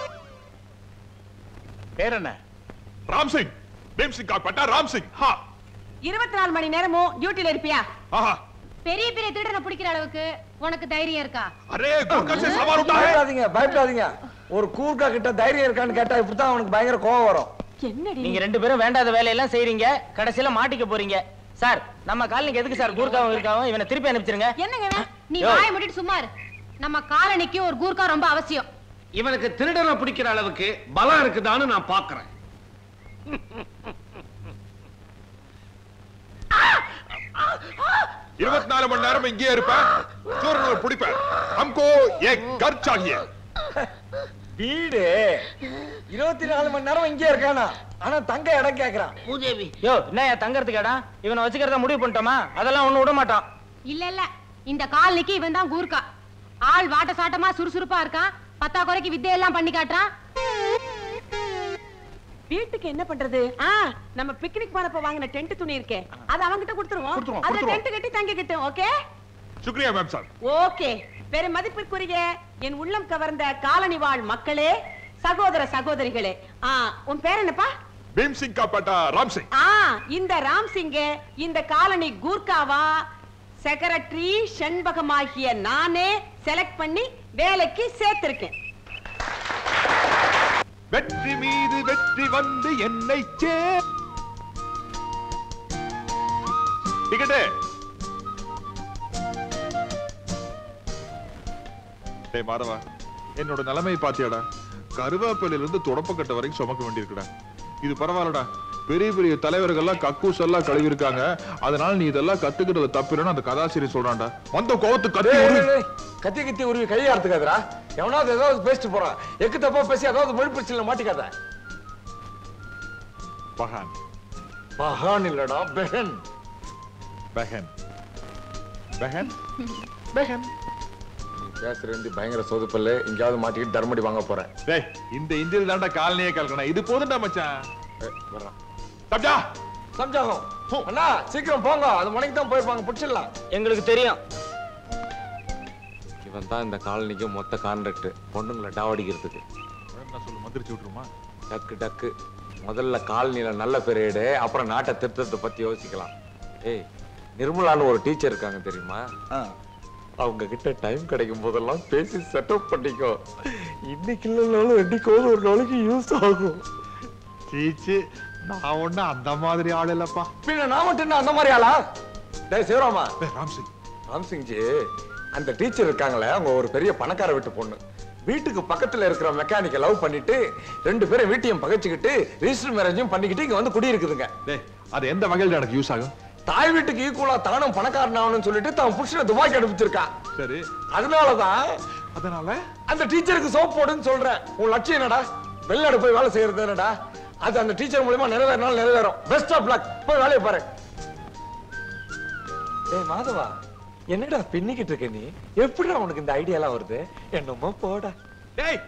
பேர் என்ன? राम सिंह, भीम सिंह का पट्टा राम सिंह। हाँ 24 மணி நேரமும் டியூட்டில இருப்பியா? हाँ। பெரிய பெரிய திருடனை பிடிக்கிற அளவுக்கு உனக்கு தைரியம் இருக்கா? अरे गुरका से सवाल उठा है। பயப்படாதீங்க ஒரு கூர்கா கிட்ட தைரியம் இருக்கான்னு கேட்டா இப்படிதான் அவனுக்கு பயங்கர கோவம் வரும். நீங்க ரெண்டு பேரும் வேண்டாத வேலையெல்லாம் செய்றீங்க, கடைசியில மாட்டிக்க போறீங்க. சார் நம்ம காலனிக்கு எதுக்கு சார் கூர்காவும் இருக்காவும்? இவனை திருப்பி அனுப்பிச்சிருங்க. என்னங்க நீ வாயை மூடிட்டு சும்மா இரு. நம்ம காலனிக்கு ஒரு கூர்கா ரொம்ப அவசியம். இவனுக்கு திருடனை பிடிக்கிற அளவுக்கு பலம் இருக்குதான்னு நான் பாக்குறேன். 24 மணி நேரம் இங்கே இருப்பேன், சூரனை பிடிப்பேன். हमको एक घर चाहिए। வீடு 24 மணி நேரம் இங்கே இருக்கானா? ஆனா தங்க இடம் கேக்குறான். மூதேவி. யோ என்ன தங்கறதுக்கு இடம்? இவனை வச்சுக்கிறத முடிவு பண்ணிட்டோமா? அதெல்லாம் ஒண்ணு விட மாட்டான். இல்ல இந்த காலனிக்கு இவன் தான் கூர்கா. ஆள் வாட்ட சாட்டமா சுறுசுறுப்பா இருக்கான். பத்தா குறைக்கு வித்தை எல்லாம் பண்ணி காட்டுறான். வீட்டுக்கு என்ன பண்றது? நம்ம பிக்னிக் போறப்ப வாங்கின டென்ட் துணி இருக்கே, அத அவங்கிட்ட கொடுத்துருவோம். அத டென்ட் கட்டி தங்கிக்கிட்டோம். ஓகே शुक्रिया मैम साहब। ஓகே. பெரும் மதிப்பிற்குரிய என் உள்ளம் கவர்ந்த காலனி வாழ் மக்களே, சகோதர சகோதரிகளே, உன் பேர் என்னப்பா? भीम सिंह का पट्टा राम सिंह। இந்த ராம் சிங்க இந்த காலனி கூர்காவா செக்ரட்டரி ஷண்பகமாகிய நானே செலக்ட் பண்ணி வேலைக்கு சேர்த்திருக்கேன். வெற்றி மீது வெற்றி வந்து என்னை சே டிக்கெட். டேய் மாதவா, என்னோட நிலைமை பாத்தியாடா? கருவேப்பிலையில இருந்து தொடப்பக்கட்ட வரைக்கும் சுமக்க வேண்டியிருக்குடா. இது பரவாயில்லடா, பெரிய பெரிய தலைவர்கள்லாம் கக்கூஸ் எல்லாம் கழுவி இருக்காங்க. அதனால நீ இதெல்லாம் கத்துக்கிட்டது தப்பில்லைன்னு அந்த கதாசிரியர் சொல்றான்டா. வந்த கோவத்து கத்தி உருவி கையை அறுத்துக்காதரா. எவனாவது ஏதாவது பேசிட்டு போறான், எக்கு தப்பா பேசி ஏதாவது மொழி பிரச்சனை மாட்டிக்காத. பஹான் பஹான் இல்லடா, பெஹன். பெஹன் பெஹன் பெஹன். பேசுற ஹிந்தி பயங்கர சொதுப்பல்ல. எங்கேயாவது மாட்டிக்கிட்டு தர்மடி வாங்க போறேன். டேய் இந்த இந்தியில தான்டா காலனியே கலக்கணும். இது போதும்டா மச்சான். சம்ஜா சம்ஜாகும். அண்ணா சீக்கிரம் போங்க, அது மணிக்கு தான் போயிருப்பாங்க, பிடிச்சிடலாம். எங்களுக்கு தெரியும். இவன் தான் இந்த காலனிக்கு மொத்த கான்ட்ராக்ட், பொண்ணுங்களை டாவடிக்கிறதுக்கு. சொல்லு மந்திரிச்சு விட்டுருமா? டக்கு டக்கு முதல்ல காலனியில நல்ல பெரியடு, அப்புறம் நாட்டை திருத்தத்தை பத்தி யோசிக்கலாம். ஏய் நிர்மலான்னு ஒரு டீச்சர் இருக்காங்க தெரியுமா? அவங்க கிட்ட டைம் கிடைக்கும் போதெல்லாம் பேசி செட்டப் பண்ணிக்கோ. இன்னைக்கு இல்லைனாலும் என்னைக்காவது ஒரு நாளைக்கு யூஸ் ஆகும். சீச்சு, நான் ஒண்ணு அந்த மாதிரி ஆள் இல்லப்பா. பின்ன நான் மட்டும் அந்த மாதிரி ஆளா? டேய் சிவராமா, ராம்சிங். ராம்சிங் ஜி, அந்த டீச்சர் இருக்காங்களே, அவங்க ஒரு பெரிய பணக்கார வீட்டு பொண்ணு. வீட்டுக்கு பக்கத்துல இருக்கிற மெக்கானிக்க லவ் பண்ணிட்டு 2 பேரும் வீட்டையும் பகைச்சுக்கிட்டு ரிஜிஸ்டர் மேரேஜும் பண்ணிக்கிட்டு இங்க வந்து குடி இருக்குதுங்க. அது எந்த வகையில் எனக்கு யூஸ் ஆகும்? தாய் வீட்டுக்கு ஈக்குவலா தானும் பணக்காரன் ஆகணும்னு சொல்லிட்டு தான் புருஷனை துபாய்க்கு அனுப்பிச்சிருக்கா. சரி, அதனால அந்த டீச்சருக்கு சோப் போடுன்னு சொல்றேன். உன் லட்சியம் என்னடா? வெளிநாடு போய் வேலை செய்யறது என்னடா? அது அந்த டீச்சர் மூலமா நிறைவேறினாலும் நிறைவேறும். Best of luck. போய் வேலையை பாரு. ஏய் மாதவா, என்னடா பின்னிக்கிட்டு இருக்க நீ? எப்படிடா உனக்கு இந்த ஐடியா எல்லாம் வருது? என்னமோ போடா. டேய்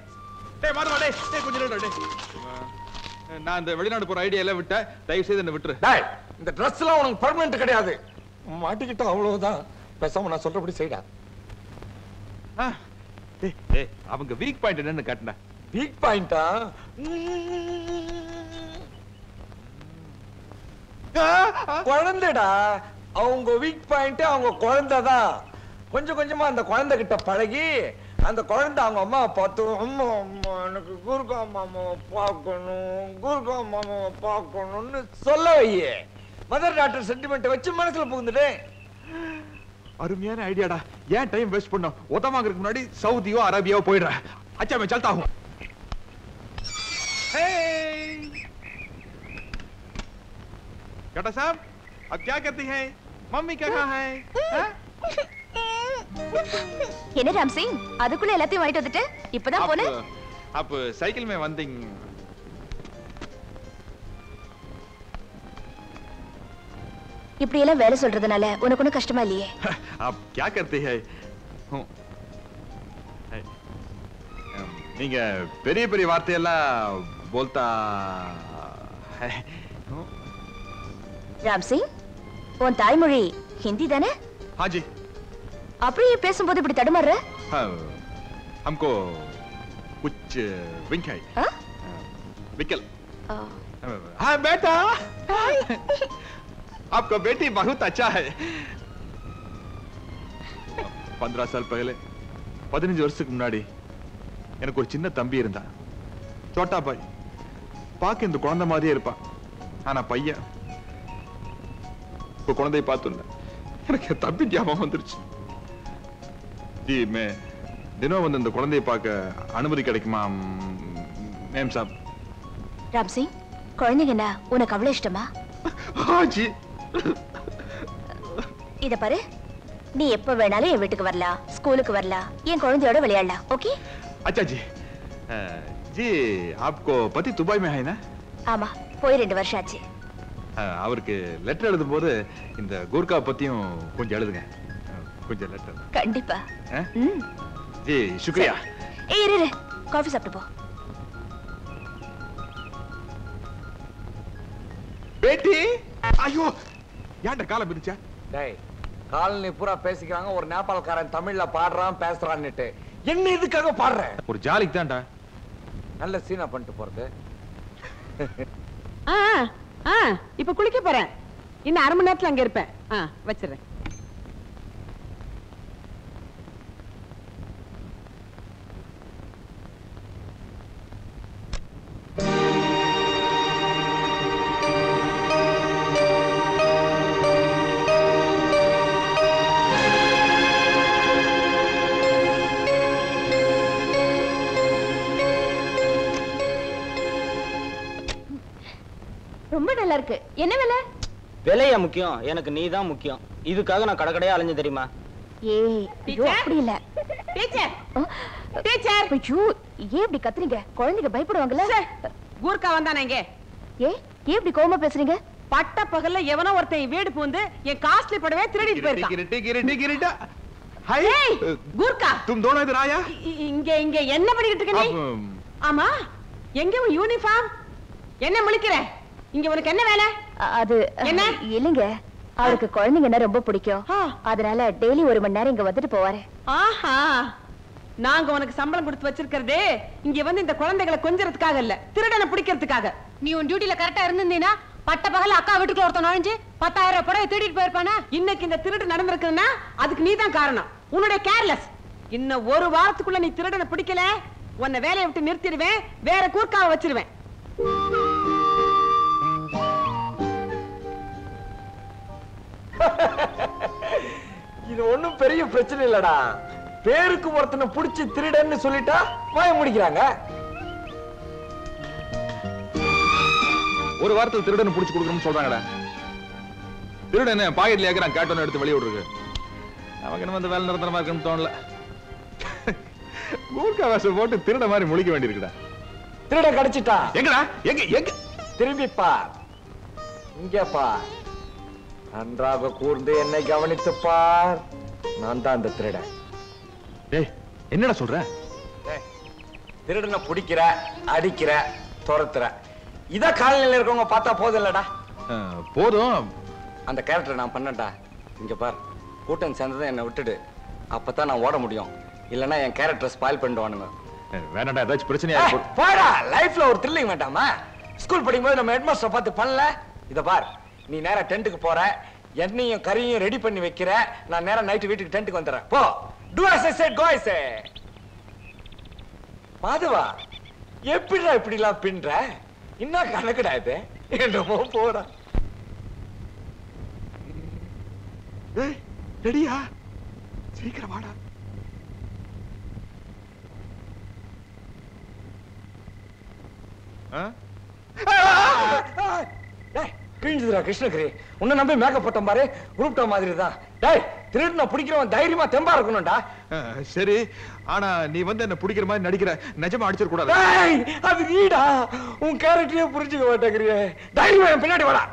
டேய் மாதவா, டேய் கொஞ்சம் நில்லுடா. டேய் நான் இந்த வெளிநாடு போற ஐடியா எல்லாம் விட்ட, தயவு செய்து என்ன விட்டுரு. டேய் இந்த Dress எல்லாம் உனக்கு பெர்மனன்ட் கிடையாது. மாட்டிக்கிட்டா அவ்வளவுதான். பேசாம நான் சொல்றபடி செய்டா. டேய் அவங்க வீக் பாயிண்ட் என்னன்னு காட்டுடா. வீக் பாயிண்டா? குழந்தைடா. அவங்க வீக் பாயிண்ட் அவங்க குழந்தைதான். கொஞ்சம் கொஞ்சமா அந்த குழந்தை கிட்ட பழகி அந்த குழந்தை அவங்க அம்மாவை பார்த்து, அம்மா அம்மா எனக்கு குருகா மாமாவை பார்க்கணும், குருகா மாமாவை பார்க்கணும்னு சொல்ல வையே. மதர் டாக்டர் சென்டிமெண்ட் வச்சு மனசுல புகுந்துட்டு. அருமையான ஐடியாடா. ஏன் டைம் வேஸ்ட் பண்ண? ஒத்தமாங்கிறதுக்கு முன்னாடி சவுதியோ அரேபியாவோ போயிடுறேன். அச்சா मैं चलता हूं. बेटा साहब अब क्या करती हैं? मम्मी कहाँ है? என்ன ராம்சிங் அதுக்குள்ள எல்லாத்தையும் வாங்கிட்டு வந்துட்டு இப்பதான் போனே? आप साइकिल में वंदिंग இப்படி எல்லாம் வேலை சொல்றதுனால உனக்கு ஒன்றும் கஷ்டமா இல்லையே? आप क्या करती है? நீங்க பெரிய பெரிய வார்த்தையெல்லாம் बोलता है. ராம்சிங் உன் தாய்மொழி ஹிந்தி தானே? हाँ जी. அப்படியே பேசும்போது இப்படி தடுமாறுற? हमको कुछ विंक है. विकल. हाँ बेटा. आपका बेटी बहुत अच्छा है. 15 साल पहले 15 வருஷத்துக்கு முன்னாடி எனக்கு ஒரு சின்ன தம்பி இருந்தான். சோட்டா பாய். பாக்க இந்த குழந்தை மாதிரியே இருப்பான். ஆனா பையன் இப்போ குழந்தையை பார்த்தோம்ல எனக்கு தம்பி ஞாபகம் வந்துருச்சு. ஜி மே தினம் வந்து இந்த குழந்தையை பார்க்க அனுமதி கிடைக்குமா மேம் சாப்? ராம்சிங் குழந்தைங்கன்னா உனக்கு அவ்வளவு இஷ்டமா? ஜி இத பாரு, நீ எப்ப வேணாலும் என் வீட்டுக்கு வரலாம், ஸ்கூலுக்கு வரலாம், என் குழந்தையோட விளையாடலாம். ஓகே? अच्छा जी. जी आपको पति दुबई में है ना? ஆமா, போய் 2 வருஷம் ஆச்சு. அவருக்கு லெட்டர் எழுதும்போது இந்த கூர்கா பத்தியும் கொஞ்சம் எழுதுங்க. கொஞ்சம் லெட்டர். கண்டிப்பா. जी शुक्रिया. ஏய் இரு, காபி சாப்பிட்டு போ. பேட்டி ஐயோ ஏன்டா கால பிடிச்சா? டேய் காலனி பூரா பேசிக்கிறாங்க, ஒரு நேபாளக்காரன் தமிழ்ல பாடுறான் பேசுறான்னுட்டு என்ன இதுக்காக பாடுற? ஒரு ஜாலிக்கு தான்டா. நல்ல சீனா பண்ணிட்டு போறது. இப்ப குளிக்க போறேன். இன்னும் 1/2 மணி நேரத்துல அங்க இருப்பேன். வச்சிடுறேன். ரொம்ப நல்லா இருக்கு. என்ன விலை? விலையா முக்கியம்? எனக்கு நீதான் முக்கியம். இதுக்காக நான் கடைக்கடையா அலைஞ்சு தெரியுமா? ஏய் ஐயோ அப்படி இல்ல. டீச்சர் டீச்சர் ஐயோ ஏன் இப்படி கத்துறீங்க? குழந்தைங்க பயப்படுவாங்கல்ல. கூர்க்கா வந்தானே இங்க. ஏன் இப்படி கோவமா பேசுறீங்க? பட்ட பகல்ல எவனோ ஒருத்தன் வீடு பூந்து என் காஸ்ட்லி படவே திருடிட்டு போயிருக்கான். கிரிட்டி हाय கூர்க்கா तुम दोनों इधर आया? இங்க இங்க என்ன பண்ணிட்டு இருக்க நீ? ஆமா எங்க உன் யூனிஃபார்ம்? என்ன முழிக்கிற? இங்க உனக்கு என்ன வேலை? அது என்ன? இல்லங்க, அவருக்கு குழந்தைங்கன்னா ரொம்ப பிடிக்கும். அதனால டெய்லி 1 மணி நேரம் இங்க வந்துட்டு போவாரு. ஆஹா, நாங்க உனக்கு சம்பளம் கொடுத்து வச்சிருக்கிறதே இங்க வந்து இந்த குழந்தைகளை கொஞ்சறதுக்காக இல்ல, திருடனை பிடிக்கிறதுக்காக. நீ உன் டியூட்டில கரெக்டா இருந்திருந்தீனா பட்ட பகல அக்கா வீட்டுக்குள்ள ஒருத்தன் நுழைஞ்சு 10,000 ரூபாய் புடவை திருடிட்டு போயிருப்பானா? இன்னைக்கு இந்த திருடு நடந்திருக்குன்னா அதுக்கு நீதான் காரணம். உன்னுடைய கேர்லெஸ். இன்னும் 1 வாரத்துக்குள்ள நீ திருடனை பிடிக்கல, உன்னை வேலையை விட்டு நிறுத்திடுவேன், வேற கூர்க்காவை வச்சிருவேன். இது ஒண்ணும் பெரிய பிரச்சனை இல்லடா. பேருக்கு ஒருத்தனை புடிச்சு திருடன்னு சொல்லிட்டா வாய முடிக்கிறாங்க. ஒரு வாரத்துல திருடனை புடிச்சு கொடுக்கணும்னு சொல்றாங்கடா. திருடனை பாக்கெட்ல ஏக்கறான், கேட்டோன்னு எடுத்து வெளிய விடுறது. அவங்க நம்ம அந்த வேலை நிரந்தரமா இருக்குன்னு தோணல. கூர்க்கா வேஷம் போட்டு திருட மாதிரி முழிக்க வேண்டியிருக்குடா. திருட கிடைச்சிட்டா. எங்கடா? எங்க எங்க? திரும்பி பார், இங்க பார், நன்றாக கூர்ந்து என்னை கவனித்து பார். நான் தான் அந்த திருடன். டேய் என்னடா சொல்ற? திருடனை பிடிக்கிற, அடிக்கிற, துரத்துற, இத காலநிலையில இருக்கவங்க பார்த்தா போதும் இல்லடா? போதும். அந்த கேரக்டர் நான் பண்ணட்டா. இங்க பார், கூட்டம் சேர்ந்ததை என்னை விட்டுடு, அப்பதான் நான் ஓட முடியும். இல்லன்னா என் கேரக்டர் ஸ்பாயில் பண்ணிடுவானுங்க. வேணாடா, ஏதாச்சும் பிரச்சனையா இருக்கு. போடா, லைஃப்ல ஒரு த்ரில்லிங் வேண்டாமா? ஸ்கூல் படிக்கும்போது நம்ம ஹெட்மாஸ்டர் பார்த்து பண்ணல. இத பார், நீ நேரா டென்ட்டுக்கு போற, எண்ணெயும் கறியும் ரெடி பண்ணி வைக்கிற, நான் நேரா நைட்டு வீட்டுக்கு டென்ட்டுக்கு வந்துடுறேன். போ. Do as I said, go as I said. மாதவா, எப்படிடா இப்படிலாம் பின்ற? என்ன கணக்குடா இது? என்னமோ போடா. ஏய் ரெடியா? சீக்கிரம் வாடா. கிழிஞ்சுதுடா கிருஷ்ணகிரி. உன்னை நம்பி மேக்கப் போட்ட பாரு, குரூப் டா மாதிரி தான். டேய், திருடுன பிடிக்கிறவன் தைரியமா தெம்பா இருக்கணும்டா. சரி, ஆனா நீ வந்து என்ன பிடிக்கிற மாதிரி நடிக்கிற, நிஜமா அடிச்சிட கூடாது. டேய், அது நீடா. உன் கேரக்டரே புரிஞ்சுக்க மாட்டேங்கிறியே. தைரியமா என் பின்னாடி வாடா.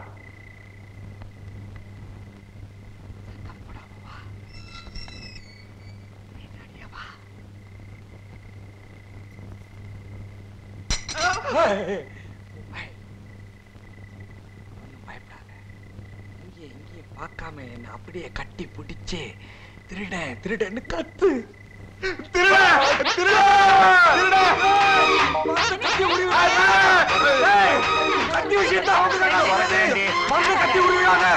பார்க்காம என்ன அப்படியே கட்டி பிடிச்சு திருடன்னு கத்து. கத்தி விஷயத்தான் கத்தி விடுவாங்க.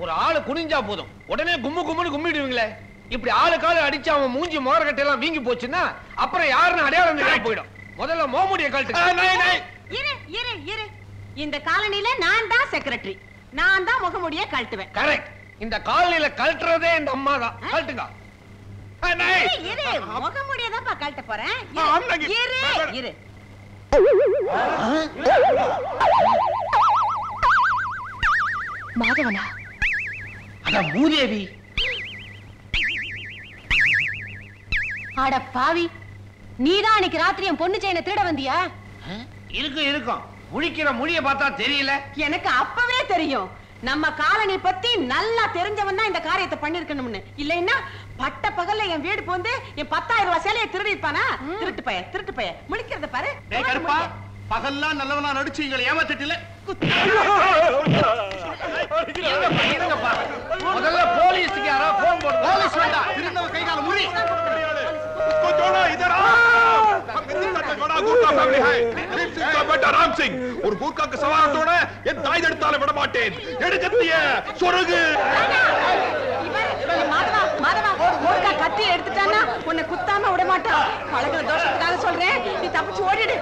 ஒரு ஆளு குனிஞ்சா போதும் உடனே கும்மு கும்முன்னு கும்பிடுவீங்களே. இப்படி ஆளு கால அடிச்சு அவன் மூஞ்சி மோரகட்டை எல்லாம் வீங்கி போச்சுன்னா அப்புறம் யாருன்னு அடையாளம் தெரியாம போயிடும். முதல்ல மோமுடிய கழட்டு. இந்த காலனில நான் தான் செக்ரட்டரி, நான் தான் முகமுடிய கழட்டுவேன். கரெக்ட். இந்த காலனில கழட்டுறதே இந்த அம்மா தான். கழட்டுங்க. முகமுடிய தான் கழட்ட போறேன். இரு. மாதவனா? அதான் மூதேவி. அட பாவி, நீதான் அன்னைக்கு ராத்திரி என் பொண்ணு செயினை திருட வந்தியா? இருக்கும். முழிக்கிற மொழிய பார்த்தா தெரியல. எனக்கு அப்பவே தெரியும். நம்ம காலனி பத்தி நல்லா தெரிஞ்சவன் தான் இந்த காரியத்தை பண்ணிருக்கணும்னு. இல்லைன்னா பட்ட பகல்ல என் வீடு போந்து என் 10,000 ரூபாய் சேலையை திருடிப்பானா? திருட்டு பைய முழிக்கிறத பாரு. பகல்லாம் நல்லவனா நடிச்சு எங்களை ஏமாத்திட்டில. முதல்ல போலீஸ்க்கு யாரோ போன் போடு. போலீஸ் வேண்டாம், திருந்தவ கை கால முறி. ஒரு கூர்க்காக்கு சவாரத்தோட என் தாய் எடுத்தால விட மாட்டேன். எடுக்கத்திய சொருகு. மாதவா கத்தி எடுத்துட்டானா உன்னை குத்தாம விட மாட்டான். பழகுற தோஷத்துக்காக சொல்றேன், நீ தப்பிச்சு ஓடிடு.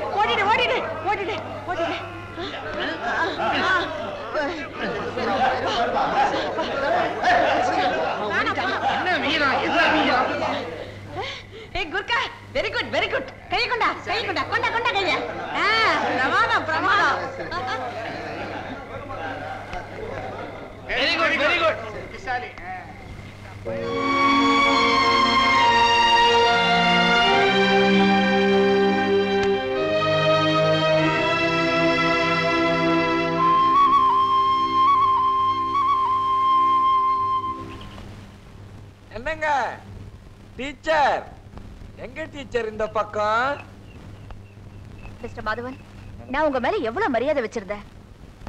குர்கா, வெரி குட். கை கொண்டா கைய. பிரமாதம். Very good. என்னங்க டீச்சர்? எங்க டீச்சர் இந்த பக்கம்? மிஸ்டர் மாதவன், நான் உங்க மேல எவ்வளவு மரியாதை வச்சிருந்தேன்.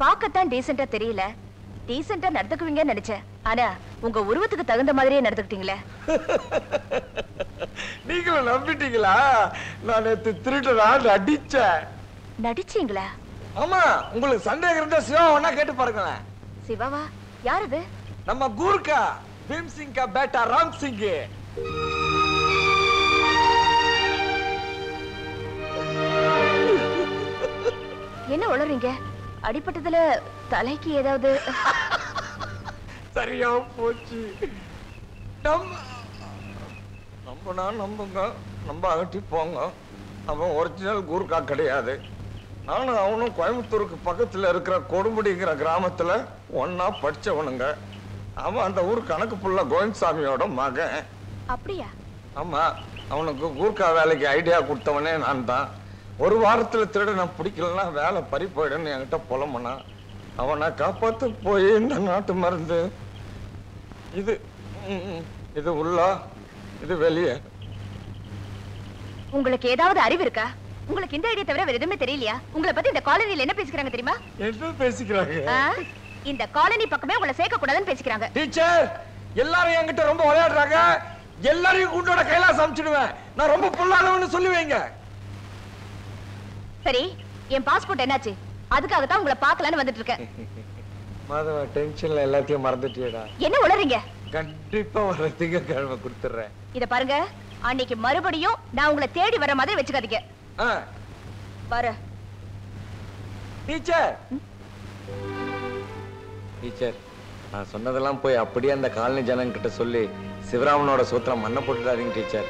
பார்க்கத்தான் டீசெண்டா தெரியல, டீசெண்டா நடந்துக்குவீங்கன்னு நினைச்சேன். ஆனா உங்க உருவத்துக்கு தகுந்த மாதிரியே நடந்துக்கிட்டீங்களே. நீங்களும் நம்பிட்டீங்களா? நான் நேத்து திருடனா அடிச்சேன். நடிச்சீங்களா? ஆமா, உங்களுக்கு சந்தேகம் இருந்தா சிவா ஒன்னா கேட்டு பாருங்களேன். சிவாவா? யார் அது? நம்ம கூர்க்கா, பீம் சிங் கா பேட்டா ராம் சிங். என்ன உளறீங்க? அடிபட்டதுல தலைக்கு ஏதாவது? சரியா போச்சு. நம்புங்க, நம்ப அகட்டி போங்க. அவன் ஒரிஜினல் கூர்க்கா கிடையாது. நானும் அவனும் கோயம்புத்தூருக்கு பக்கத்துல இருக்கிற கொடுமுடிங்கிற கிராமத்துல ஒன்னா படிச்சவனுங்க. அவன் அந்த ஊர் கணக்கு புள்ள கோவிந்தசாமியோட மகன். அப்படியா? ஆமா, அவனுக்கு கூர்க்கா வேலைக்கு ஐடியா கொடுத்தவனே நான் தான். ஒரு வாரத்துல திருட பிடிக்கலன்னா வேலை பறி போயிடுன்னு என்கிட்ட புலம்புனா. அவனை காப்பாத்து போய் இந்த நாட்டு மருந்து இது இது உள்ள இது வெளியே. உங்களுக்கு ஏதாவது அறிவு இருக்கா? உங்களுக்கு இந்த ஐடியா தவிர வேற எதுவுமே தெரியலையா? உங்களை பத்தி இந்த காலனில என்ன பேசிக்கிறாங்க தெரியுமா? என்ன பேசிக்கிறாங்க? இந்த காலனி பக்கமே உங்களை சேர்க்க கூடாதுன்னு பேசிக்கிறாங்க. டீச்சர், எல்லாரும் என்கிட்ட ரொம்ப விளையாடுறாங்க. எல்லாரையும் கூட்டோட கைலாசம் அனுப்பிச்சிடுவேன். நான் ரொம்ப பொல்லாதவன்னு சொல்லுவீங்க. சரி, என் பாஸ்போர்ட் என்னாச்சு? அதுக்காக தான் உங்களை பார்க்கலான்னு வந்துட்டு இருக்கேன். மாதவ, டென்ஷன்ல எல்லாத்தையும் மறந்துட்டியடா. என்ன உளறீங்க? கண்டிப்பா வர திங்கட்கிழமை கொடுத்துறேன். இத பாருங்க, அன்னைக்கு மறுபடியும் நான் உங்களை தேடி வர மாதிரி வச்சுக்காதீங்க. வர டீச்சர். டீச்சர், நான் சொன்னதெல்லாம் போய் அப்படியே அந்த காலனி ஜனங்க கிட்ட சொல்லி சிவராமனோட சூத்திரம் மண்ணை போட்டுடாதீங்க டீச்சர்.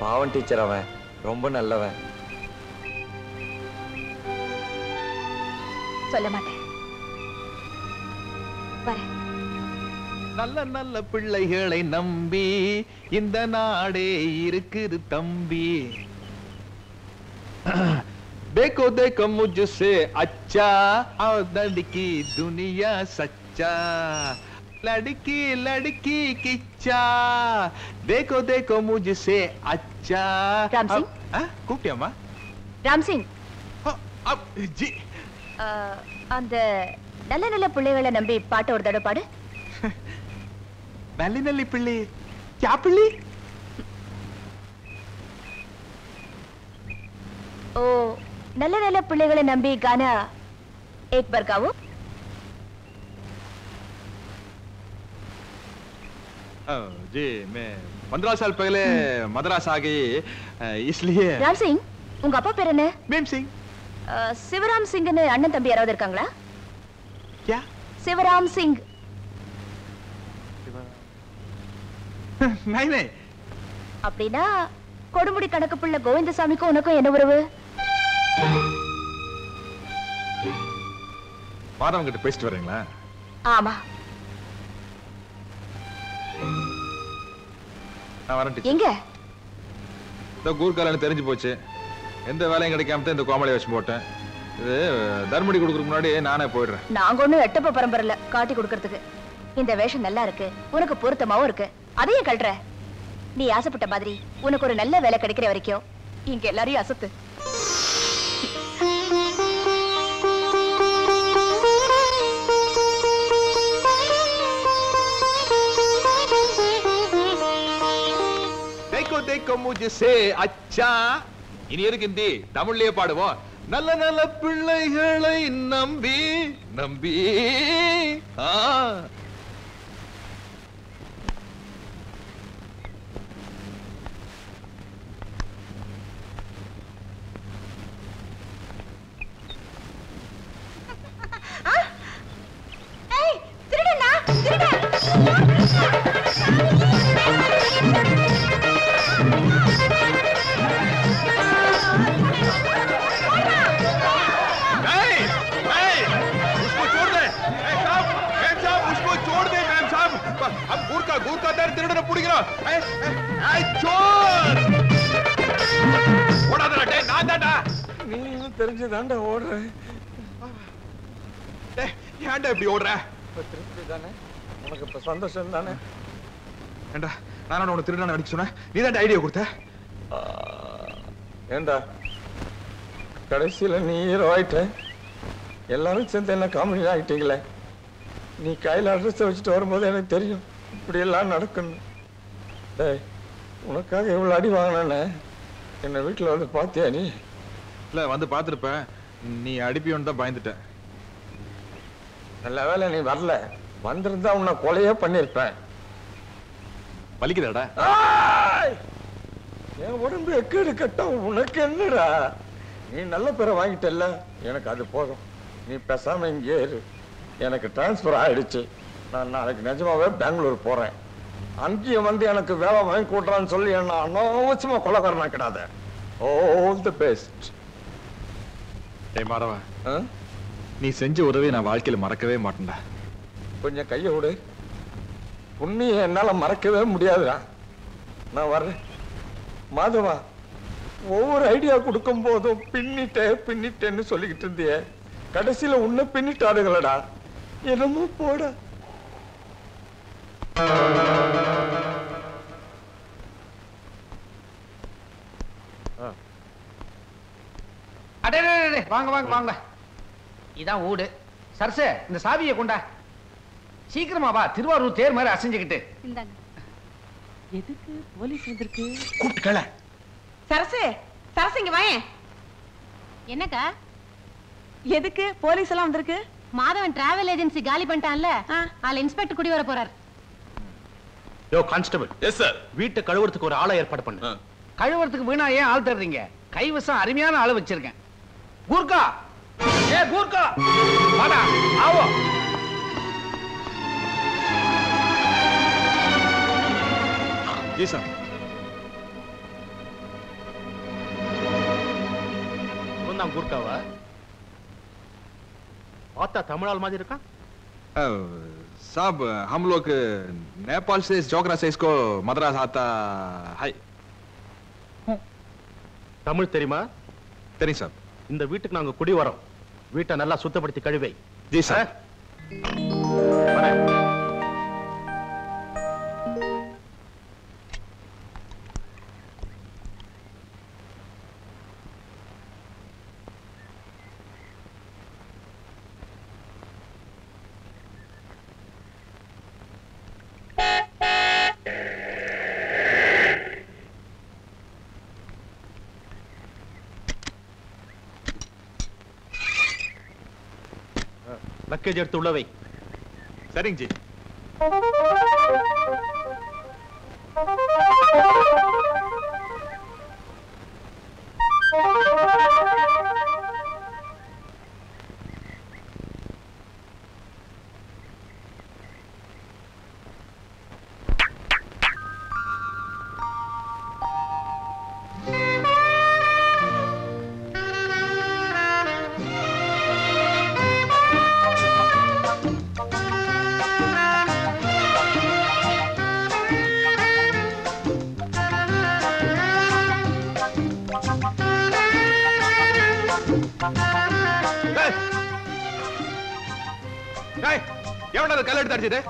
பாவன் டீச்சர், அவன் ரொம்ப நல்லவன். சொல்ல மாட்டேன். வர. நல்ல நல்ல பிள்ளைகளை நம்பி இந்த நாடே இருக்குது தம்பி. देखो देखो मुझसे अच्छा और लड़की दुनिया सच्चा लड़की लड़की किच्चा देखो देखो मुझसे अच्छा. राम सिंह, கூப்பிட்டியாமா? ராம் சிங், ஜி, அந்த நல்ல நல்ல பிள்ளைகளை நம்பி பாட்டு ஒரு தடவை பாடு. நல்லி நல்லி பிள்ளை क्या பிள்ளை? ओ நல்ல நல்ல பிள்ளைகளை நம்பி गाना एक बार गाओ. जी, मैं 15 साल पहले मद्रास आ गई, इसलिए. ராம் சிங், உங்க அப்பா பேர் என்ன? மேம் சிங். சிவராம் சிங்னு அண்ணன் தம்பி யாராவது இருக்காங்களா? क्या? சிவராம் சிங். नहीं नहीं. அப்படின்னா கொடுமுடி கணக்கு புள்ள கோவிந்தசாமிக்கும் உனக்கும் என்ன உறவு? மாதவன் கிட்ட பேசிட்டு வரீங்களா? ஆமா. நான் வரேன் டீச்சர். எங்க? இந்த கூர்காலன்னு தெரிஞ்சு போச்சு. எந்த வேலையும் கிடைக்காம தான் இந்த கோமலை வேஷம் போட்டேன். இது தர்மடி கொடுக்கறதுக்கு முன்னாடி நானே போயிடுறேன். நாங்க ஒண்ணும் எட்டப்ப பரம்பரையில காட்டி கொடுக்கறதுக்கு. இந்த வேஷம் நல்லா இருக்கு, உனக்கு பொருத்தமாவும் இருக்கு. அதையும் கல்ற. நீ ஆசைப்பட்ட மாதிரி உனக்கு ஒரு நல்ல வேலை கிடைக்கிற வரைக்கும் இங்க எல்லாரையும் அசத்து. देखो देखो मुझसे अच्छा. இனி இருக்கு ஹிந்தி, தமிழ்லயே பாடுவோம். நல்ல நல்ல பிள்ளைகளை நம்பி நம்பி. தெரிஞ்சுதான்டா ஓடுறேன். ஏன்டா இப்படி ஓடுற? திருப்தி தானே உனக்கு? இப்ப சந்தோஷம் தானே? ஏண்டா நான் உனக்கு திருடான அடிக்க சொன்னேன், நீ தான் ஐடியா கொடுத்த. ஏண்டா கடைசியில நீ ஹீரோ ஆயிட்ட. எல்லாரும் சேர்ந்து என்ன காமெடி ஆயிட்டீங்களே. நீ கையில அட்ரஸ் வச்சுட்டு வரும்போது எனக்கு தெரியும் இப்படி எல்லாம் நடக்கணும். டேய், உனக்காக எவ்வளவு அடி வாங்கினே என்ன வீட்டுல வந்து பாத்தியா? நீ இல்ல வந்து பாத்துருப்ப, நீ அடிப்பியோன்னு தான் பயந்துட்டேன். நல்ல வேலை நீ வரல. வந்திருந்தா உன்னை கொலையே பண்ணிருப்பேன். வலிக்குதாடா? என் உடம்பு எக்கேடு கட்டம். உனக்கு என்னடா? நீ நல்ல பேரை வாங்கிட்டல்ல, எனக்கு அது போதும். நீ பேசாம இங்கே இரு. எனக்கு டிரான்ஸ்பர் ஆயிடுச்சு. நான் நாளைக்கு நிஜமாவே பெங்களூர் போறேன். அங்கேயும் வந்து எனக்கு வேலை வாங்கி கூட்டுறான்னு சொல்லி என்ன அனாவசியமா கொலைக்காரனா கிடாத. All the best. டேய் மாறவா, நீ செஞ்ச உதவி நான் வாழ்க்கையில மறக்கவே மாட்டேன்டா. கொஞ்சம் கைய விடு. புண்ணிய என்னால மறக்கவே முடியாதுடா. நான் வர்றேன். மாதவா, ஒவ்வொரு ஐடியா கொடுக்கும் போதும் பின்னிட்டேன்னு சொல்லிக்கிட்டு இருந்தியே, கடைசியில உன்னை பின்னிட்டாருங்களடா. என்னமோ போட. அடே வாங்க வாங்க வாங்க. இதான் ஊடு. சரசு, இந்த சாவியை கொண்டா. சீக்கிரமா வா, திருவாரூர் தேர் மாதிரி அசைஞ்சுக்கிட்டு. எதுக்கு போலீஸ் வந்திருக்கு? கூப்பிட்டுக்கல. சரசு, சரசு இங்க வாயேன். என்னக்கா? எதுக்கு போலீஸ் எல்லாம் வந்திருக்கு? மாதவன் டிராவல் ஏஜென்சி காலி பண்ணிட்டான்ல, ஆள் இன்ஸ்பெக்டர் குடி வர போறார். யோ கான்ஸ்டபிள். Yes sir. வீட்டை கழுவுறதுக்கு ஒரு ஆளை ஏற்பாடு பண்ணு. கழுவுறதுக்கு வீணா ஏன் ஆள் தர்றீங்க? கைவசம் அருமையான ஆளை வச்சிருக்கேன். கூர்க்கா, ஏ கூர்க்கா, வாடா, ஆவோ. G sir. நான் கூர்க்காவா? பார்த்தா தமிழ் மாதிரி இருக்கா? साहब, हम लोग नेपाल से जोगरा से इसको मद्रास आता है. தமிழ் தெரியுமா? தெரியும் சார். இந்த வீட்டுக்கு நாங்க குடி வரோம். வீட்டை நல்லா சுத்தப்படுத்தி கழுவை. G sir. லக்கேஜ் எடுத்து உள்ளவை. சரிங்க ஜி. எவனாவது கல் எடுத்து அடிச்சது?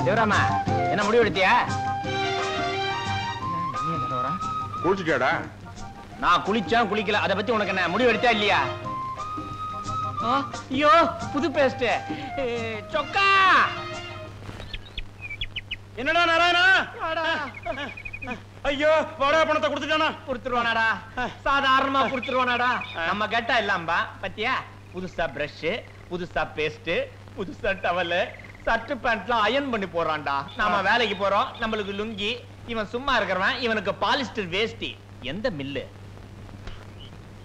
சிவராமா, என்ன முடிவு எடுத்தியா? குளிச்சுட்டியாடா? நான் குளிச்சேன் குளிக்கல, அதை பத்தி உனக்கு என்ன முடிவு எடுத்தா இல்லையா? ஐயோ, புது பேஸ்ட் சொக்கா. என்னடா நாராயணா? ஐயோ, வாடகை பணத்தை கொடுத்துட்டானா? கொடுத்துருவானாடா, சாதாரணமா கொடுத்துருவானாடா. நம்ம கெட்டா இல்லாம்பா பத்தியா? புதுசா பிரஷ், புதுசா பேஸ்ட், புதுசா டவல், சட்டு பேண்ட்லாம் அயன் பண்ணி போறான்டா. நாம வேலைக்கு போறோம், நம்மளுக்கு லுங்கி. இவன் சும்மா இருக்கிறவன், இவனுக்கு பாலிஸ்டர் வேஷ்டி. எந்த மில்லு?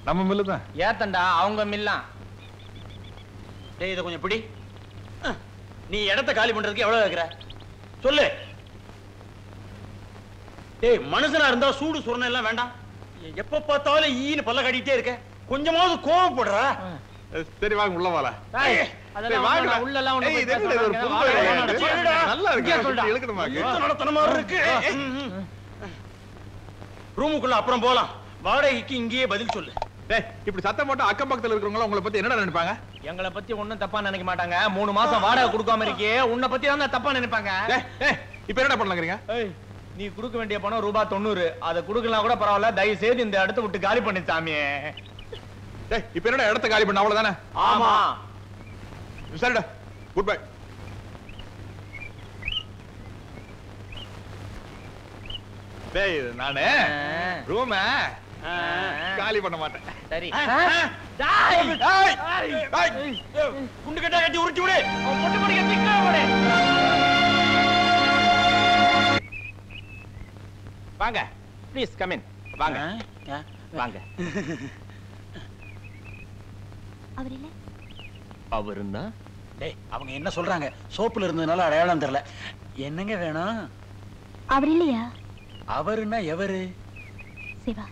நம்ம மில்லு தான். ஏத்தண்டா, அவங்க மில்லாம். டேய், இத கொஞ்சம் பிடி. நீ இடத்தை காலி பண்றதுக்கு எவ்வளவு கேக்குற சொல்லு. டேய், மனுஷனா இருந்தா சூடு சுரணை எல்லாம் வேண்டாம். எப்ப பார்த்தாலும் ஈன்னு பல்ல காட்டிட்டே இருக்க. கொஞ்சமாவது கோவம் போடுறா. சரி வாங்க, உள்ள வாடா. அதெல்லாம் வாங்க, உள்ள எல்லாம் ஒண்ணு போய் நல்லா இருக்கு. இழுக்கணுமா? நடத்தன மாதிரி இருக்கு. ரூமுக்குள்ள அப்புறம் போலாம். வாடகைக்கு இங்கேயே பதில் சொல்லு. டேய் இப்படி சத்தம் போட்டு அக்கம் பக்கத்துல இருக்கிறவங்க உங்களை பத்தி என்னடா நினைப்பாங்க? எங்களை பத்தி ஒண்ணும் தப்பா நினைக்க மாட்டாங்க. 3 மாசம் வாடகை கொடுக்காம இருக்கே, உன்னை பத்தி தான் தப்பா நினைப்பாங்க. இப்ப என்ன பண்ணலாங்கிறீங்க? நீ கொடுக்க வேண்டிய பணம் ரூபாய் 90. அதை கொடுக்கலாம் கூட பரவாயில்ல, தயவு செய்து இந்த இடத்தை விட்டு காலி பண்ணி சாமி. டேய் இப்ப என்னடா இடத்தை காலி பண்ண அவ்வளவுதானே? ஆமா சரிடா, குட் பை. டேய் நானே ரூம் காலி பண்ண மாட்டேன். சரி குண்டு கட்டா கட்டி உருட்டி விடு. பொட்டு படிக்க திக்கா விடு. வாங்க ப்ளீஸ் கம் இன். வாங்க வாங்க. அவர் இல்ல. அவருன்னா டேய் அவங்க என்ன சொல்றாங்க? சோப்புல இருந்ததுனால அடையாளம் தெரியல. என்னங்க வேணும்? அவர் இல்லையா? அவருன்னா எவரு? சிவா.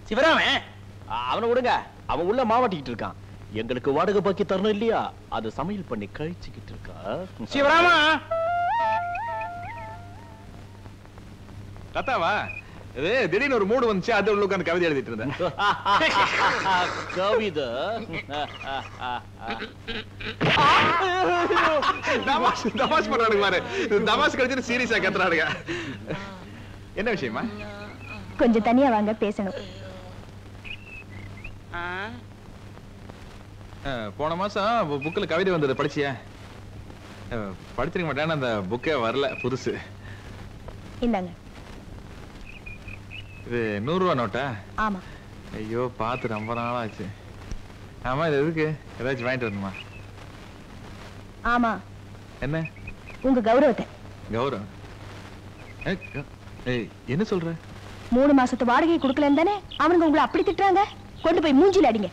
சிவராமன்? அவனை விடுங்க, அவன் உள்ள மாவாட்டிக்கிட்டு இருக்கான். எங்களுக்கு வாடகை பாக்கி தரணும் இல்லையா, அது சமையல் பண்ணி கழிச்சுக்கிட்டு இருக்கா. சிவராமா லதாவா? இது திடீர்னு ஒரு மூடு வந்துச்சு, அது உள்ள உட்கார்ந்து கவிதை எழுதிட்டு இருந்தேன். கவிதை தமாஷ் பண்றானுங்க பாரு. தமாஷ் கழிச்சிட்டு சீரியஸா கத்துறானுங்க. என்ன விஷயமா? கொஞ்சம் தனியா வாங்க, பேசணும். போன மாசம் புக்ல கவிதை வந்தது, படிச்சியா? படிச்சிருக்க மாட்டேன், அந்த புக்கே வரல, புதுசு. இந்தாங்க. இது 100 ரூபா நோட்டா? ஆமா. ஐயோ பார்த்து ரொம்ப நாள் ஆச்சு. ஆமா இது எதுக்கு? ஏதாச்சும் வாங்கிட்டு வரணுமா? ஆமா. என்ன? உங்க கௌரவத்தை. கௌரவம்? ஏய் என்ன சொல்ற? 3 மாசத்து வாடகை கொடுக்கலன்னு தானே அவனுங்க உங்களை அப்படி திட்டுறாங்க. கொண்டு போய் மூஞ்சில அடிங்க.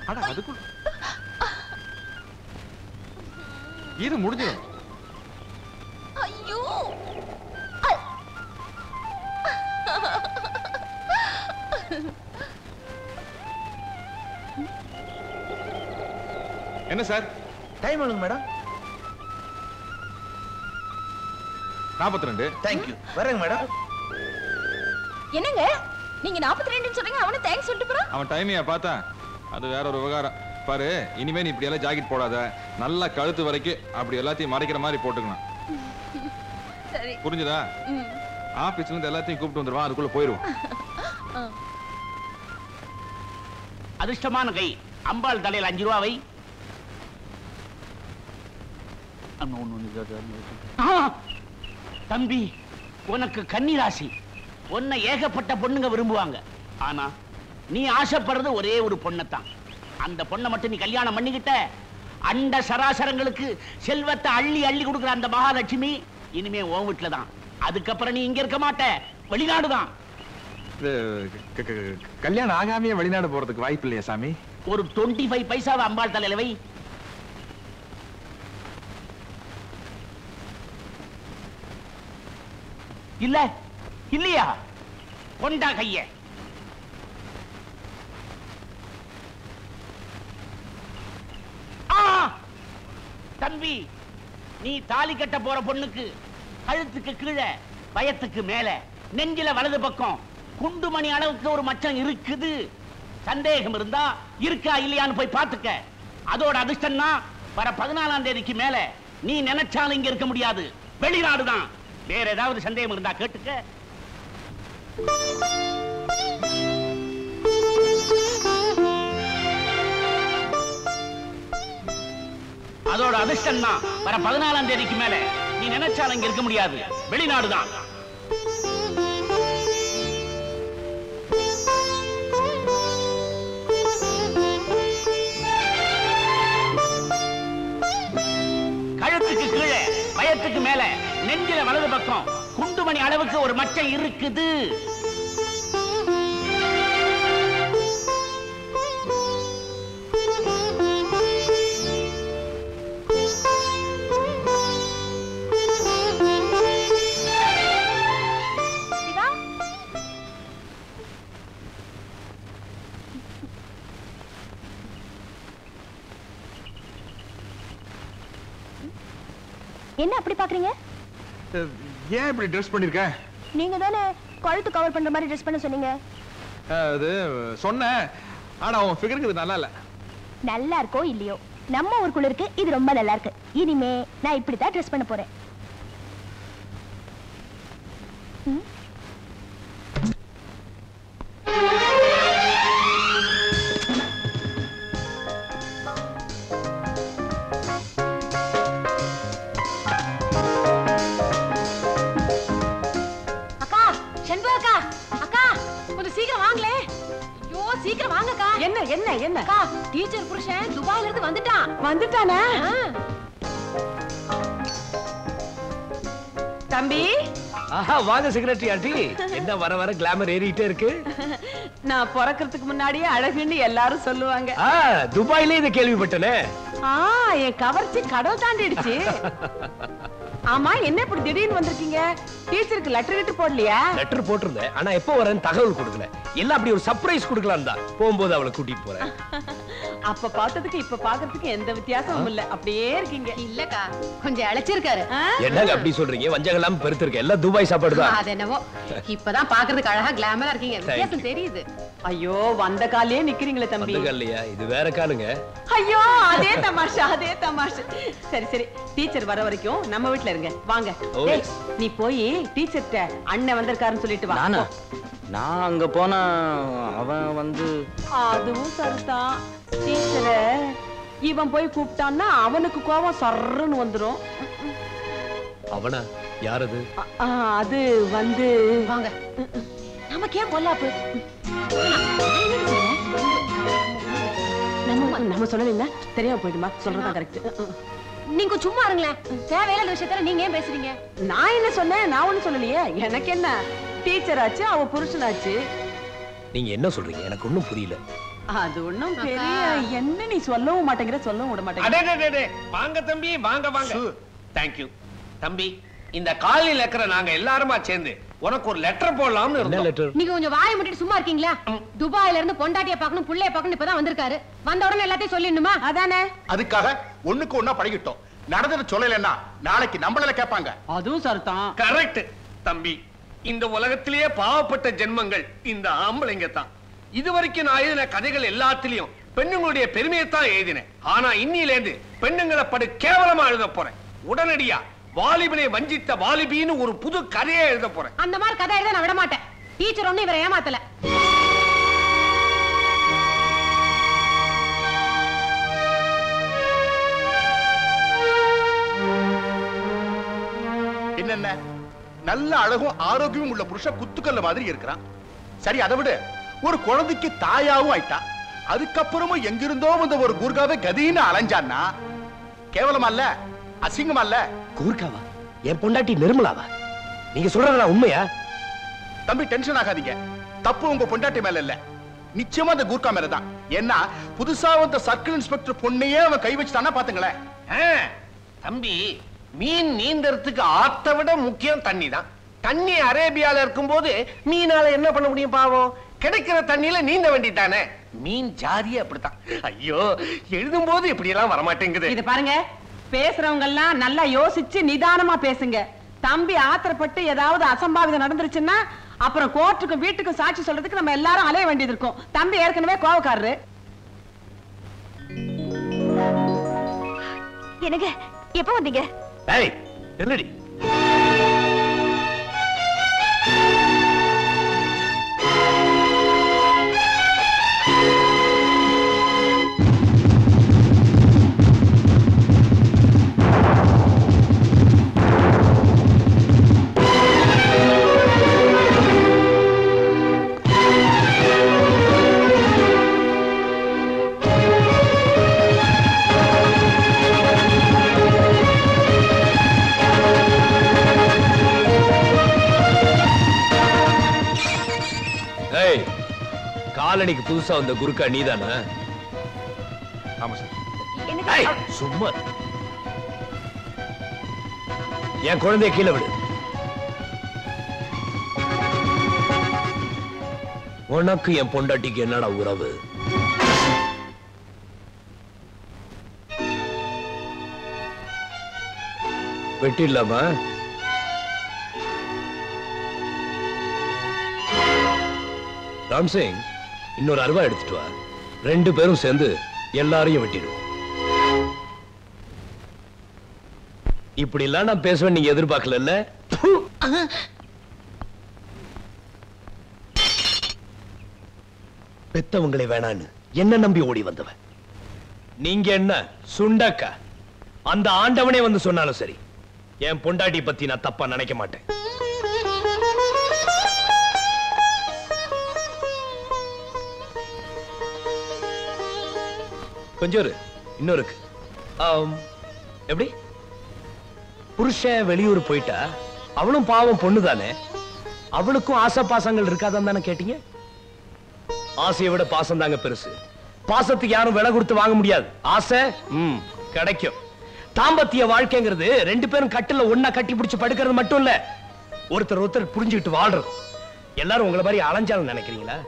அட அதுக்குள்ள இது முடிஞ்சிடும். ஐயோ என்ன சார் டைம் எவ்வளவு மேடம்? 42. Thank you. வரேங்க மேடம். என்னங்க நீங்க 42 சொல்றீங்க, அவனே தேங்க்ஸ் சொல்லிட்டு போறான். அவன் டைமையா பார்த்தா அது வேற ஒரு விவகாரம். பாரு இனிமே நீ இப்படி எல்லாம் ஜாக்கெட் போடாத, நல்லா கழுத்து வரைக்கும் அப்படி எல்லாத்தையும் மறைக்கிற மாதிரி போட்டுக்கணும். சரி புரிஞ்சுதா? ஆபீஸ்ல இருந்து எல்லாத்தையும் கூப்பிட்டு வந்துருவான், அதுக்குள்ள போயிருவோம். அதிர்ஷ்டமான கை அம்பாள் தலையில் 5 ரூபாவை. தம்பி உனக்கு கன்னிராசி. உன்னை ஏகப்பட்ட பொண்ணுங்க விரும்புவாங்க. ஆனா நீ ஆசைப்படுறது ஒரே ஒரு பொண்ணத்தான். அந்த பொண்ணை மட்டும் நீ கல்யாணம் பண்ணிக்கிட்ட, அண்ட சராசரங்களுக்கு செல்வத்தை அள்ளி அள்ளி கொடுக்குற அந்த மகாலட்சுமி இனிமே உன் வீட்டுல தான். அதுக்கப்புறம் நீ இங்க இருக்க மாட்ட, வெளிநாடுதான். கல்யாணம் ஆகாமையே வெளிநாடு போறதுக்கு வாய்ப்பு இல்லையா சாமி? ஒரு 25 பைசாவை அம்பாள் தலையில வை. இல்ல இல்லையா? கொண்டா கைய. தம்பி நீ தாலி கட்ட போற பொண்ணுக்கு கழுத்துக்கு கீழே பயத்துக்கு மேல நெஞ்சில வலது பக்கம் குண்டுமணி அளவுக்கு ஒரு மச்சம் இருக்குது. சந்தேகம் இருந்தா இருக்கா இல்லையான்னு போய் பார்த்துக்க. அதோட அதிர்ஷ்டம்னா வர 14ஆம் தேதிக்கு மேல நீ நினைச்சாலும் இங்க இருக்க முடியாது, வெளிநாடுதான். வேற ஏதாவது சந்தேகம் இருந்தா கேட்டுக்க. அதோட அதிர்ஷ்டம் தான் வர 14ஆம் தேதிக்கு மேல நீ நினைச்சாலும் இங்க இருக்க முடியாது, வெளிநாடுதான். கழுத்துக்கு கீழே பயத்துக்கு மேல நெஞ்சில வலது பக்கம் குண்டுமணி அளவுக்கு ஒரு மச்சம் இருக்குது. என்ன அப்படி பாக்குறீங்க? ஏன் இப்படி ட்ரெஸ் பண்ணிருக்க? நீங்க தானே கழுத்து கவர் பண்ற மாதிரி ட்ரெஸ் பண்ண சொன்னீங்க. அது சொன்னேன், ஆனா உன் ஃபிகருக்கு இது நல்லா இல்ல. நல்லா இருக்கோ இல்லையோ, நம்ம ஊருக்குள்ள இருக்கு, இது ரொம்ப நல்லா இருக்கு. இனிமே நான் இப்படி தான் ட்ரெஸ் பண்ண போறேன். சீக்கிரம் வாங்கக்கா. என்ன என்ன என்ன? அக்கா, டீச்சர் புருஷன் துபாயில இருந்து வந்துட்டான். வந்துட்டானே? தம்பி. வாங்க செக்ரட்டரி ஆண்டி. என்ன வர வர கிளாமர் ஏறிட்டே இருக்கு. நான் பிறக்கிறதுக்கு முன்னாடியே அழகுன்னு எல்லாரும் சொல்லுவாங்க. துபாயிலே இத கேள்விப்பட்டனே. என் கவர்ச்சி கடல் தாண்டிடுச்சு. ஆமா, என்ன இப்படி திடீர்னு வந்திருக்கீங்க? டீச்சருக்கு லெட்டர் போடலையா? லெட்டர் போட்டிருந்தேன், ஆனா எப்போ வரேன்னு தகவல் கொடுக்கல. எல்லாம் அப்படி ஒரு சர்ப்ரைஸ் கொடுக்கலாம் தான் போகும்போது அவளை கூட்டிட்டு போறேன். அப்ப பார்த்ததுக்கு இப்ப பாக்குறதுக்கு எந்த வித்தியாசமும் இல்ல, அப்படியே இருக்கீங்க. இல்லக்கா, கொஞ்சம் அழைச்சிருக்காரு. என்னங்க அப்படி சொல்றீங்க? வஞ்சகம் எல்லாம் பெருத்திருக்க, எல்லாம் துபாய் சாப்பாடு தான். அது என்னவோ, இப்பதான் பாக்குறதுக்கு அழகா கிளாமரா இருக்கீங்க, வித்தியாசம் தெரியுது. ஐயோ, வந்த காலையே நிக்கிறீங்களே தம்பி. வந்த காலையா? இது வேற காலுங்க. ஐயோ, அதே தமாஷா, அதே தமாஷா. சரி சரி, டீச்சர் வர வரைக்கும் நம்ம வீட்ல இருங்க. வாங்க. நீ போய் டீச்சர்ட்ட அண்ணன் வந்திருக்காருன்னு சொல்லிட்டு வா. நானா? நான் அங்க போனா அவன் வந்து அதுவும் சரிதான். டீச்சரை இவன் போய் கூப்பிட்டான்னா அவனுக்கு கோபம் சர்றன்னு வந்துரும். அவனா? யாரது? அது வந்து வாங்க, நமக்கு ஏன் பொல்லாப்பு? நம்ம சொல்லல, தெரியாம போயிடுமா? சொல்றதா கரெக்ட். நீங்க சும்மா இருங்களேன். தேவையில்லாத விஷயத்துல நீங்க ஏன் பேசுறீங்க? நான் என்ன சொன்னேன்? நான் ஒண்ணு சொல்லலையே. எனக்கு என்ன, டீச்சர் ஆச்சு, அவ புருஷனாச்சு. நீங்க என்ன சொல்றீங்க? எனக்கு ஒண்ணும் புரியல. அது ஒண்ணும் பெரிய என்ன நீ சொல்லவும் மாட்டேங்கிற, சொல்லவும் விட மாட்டேங்கிற. வாங்க தம்பி, வாங்க வாங்க. தேங்க் யூ தம்பி. இந்த காலையில இருக்கிற நாங்க எல்லாருமா சேர்ந்து உனக்கு ஒரு லெட்டர் போடலாம்னு இருந்தோம். நீங்க கொஞ்சம் வாயை மூடிட்டு சும்மா இருக்கீங்களா? துபாயில இருந்து பொண்டாட்டிய பார்க்கணும், புள்ளைய பார்க்கணும், இப்பதான் வந்திருக்காரு. வந்த உடனே எல்லாத்தையும் சொல்லிடணுமா? அதானே. அதுக்காக ஒண்ணுக்கு ஒண்ணா பழகிட்டோம். நடந்தது சொல்லலைன்னா நாளைக்கு நம்மள கேட்பாங்க. அதுவும் சரிதான். கரெக்ட் தம்பி. இந்த உலகத்திலேயே பாவப்பட்ட ஜென்மங்கள் இந்த ஆம்பளைங்க தான். இதுவரைக்கும் நான் எழுதின கதைகள் எல்லாத்திலையும் பெண்ணுங்களுடைய பெருமையை தான் எழுதினேன். ஆனா இன்னிலேருந்து பெண்ணுங்களை படு கேவலமா எழுத போறேன். உடனடியா வாலிபனை வஞ்சித்த வாலிபின்னு ஒரு புது கதையை எழுத போறேன். அந்த மாதிரி கதை எழுத நான் விட மாட்டேன். டீச்சர் ஒண்ணு இவரை ஏமாத்தல. என்னென்ன நல்ல அழகும் ஆரோக்கியமும் உள்ள புருஷன் குத்துக்கல்ல மாதிரி இருக்கிறான். சரி, அதை விட ஒரு குழந்தைக்கு தாயாவும் ஆயிட்டா. அதுக்கப்புறமும் எங்கிருந்தோ வந்த ஒரு கூர்காவை கதின்னு அலைஞ்சான்னா கேவலமா இல்ல, அசிங்கமா இல்ல? கூர்காவா? என் பொண்டாட்டி நிர்மலாவா? நீங்க சொல்றதா உண்மையா? தம்பி, டென்ஷன் ஆகாதீங்க. தப்பு உங்க பொண்டாட்டி மேல இல்ல, நிச்சயமா அந்த கூர்கா மேலதான். ஏன்னா புதுசா வந்த சர்க்கிள் இன்ஸ்பெக்டர் பொண்ணையே அவன் கை வச்சுட்டானா பாத்துங்களேன். தம்பி, மீன் நீந்தறதுக்கு ஆத்த விட முக்கியம் தண்ணி தான். தண்ணி அரேபியால இருக்கும்போது மீனால என்ன பண்ண முடியும்? பாவம், கிடைக்கிற தண்ணியில நீந்த வேண்டியதானே. மீன் ஜாதியே அப்படித்தான். ஐயோ, எழுதும் போது இப்படி எல்லாம் வரமாட்டேங்குது. இது பாருங்க, பேசுறவங்க எல்லாம் நல்லா யோசிச்சு நிதானமா பேசுங்க. தம்பி ஆத்திரப்பட்டு ஏதாவது அசம்பாவிதம் நடந்துருச்சுன்னா அப்புறம் கோர்ட்டுக்கும் வீட்டுக்கும் சாட்சி சொல்றதுக்கு நம்ம எல்லாரும் அலைய வேண்டியது இருக்கும். தம்பி ஏற்கனவே கோவக்காரரு. எனக்கு எப்ப வந்தீங்க? ஏய், என்னடி? காலனிக்கு புதுசா வந்த குருக்கா நீதானா? ஆமா சார். சும்மா என் குழந்தைய கீழே விடு. உனக்கு என் பொண்டாட்டிக்கு என்னடா உறவு? வெட்டிடலாமா? ராம்சிங், இன்னொரு அருவா எடுத்துட்டு வா. 2 பேரும் சேர்ந்து எல்லாரையும் வெட்டிடுவோம். இப்படி எல்லாம் நான் பேசுவேன் நீங்க எதிர்பார்க்கல. பெத்தவங்களை வேணான்னு என்ன நம்பி ஓடி வந்தவன் நீங்க. என்ன சுண்டக்கா? அந்த ஆண்டவனே வந்து சொன்னாலும் சரி, என் பொண்டாட்டி பத்தி நான் தப்பா நினைக்க மாட்டேன். கொஞ்சம் இன்னொரு எப்படி புருஷன் வெளியூர் போயிட்டா அவளும் பாவம் பொண்ணுதானே, அவளுக்கும் ஆசை பாசங்கள் இருக்காதான் தானே கேட்டீங்க? ஆசையை விட பாசம் தாங்க பெருசு. பாசத்துக்கு யாரும் விலை கொடுத்து வாங்க முடியாது. ஆசை கிடைக்கும். தாம்பத்திய வாழ்க்கைங்கிறது 2 பேரும் கட்டில ஒன்னா கட்டி பிடிச்சு படுக்கிறது மட்டும் இல்ல, ஒருத்தர் ஒருத்தர் புரிஞ்சுக்கிட்டு வாழ்றது. எல்லாரும் உங்களை மாதிரி அலைஞ்சாலும் நினைக்கிறீங்களா?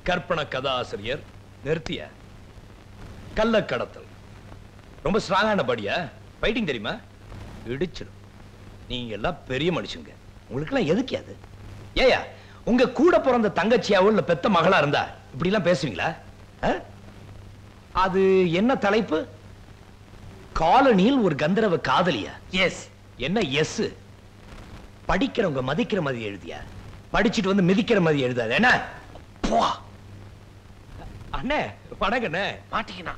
கற்பனை கதாசிரியர் நிறுத்திய கள்ள கடத்தல் ரொம்ப ஸ்ட்ராங்கான படியா? ஃபைட்டிங் தெரியுமா? இடிச்சிடும். நீங்க எல்லாம் பெரிய மனுஷங்க, உங்களுக்கு எல்லாம் எதுக்கு அது? ஏயா உங்க கூட பிறந்த தங்கச்சியாவோ இல்ல பெத்த மகளா இருந்தா இப்படி எல்லாம் பேசுவீங்களா? அது என்ன தலைப்பு? காலனியில் ஒரு கந்தரவ காதலியா? எஸ். என்ன எஸ்? படிக்கிறவங்க மதிக்கிற மாதிரி எழுதியா? படிச்சுட்டு வந்து மிதிக்கிற மாதிரி எழுதாது என்ன? அண்ணே படகண்ணே மாட்டிக்கினா.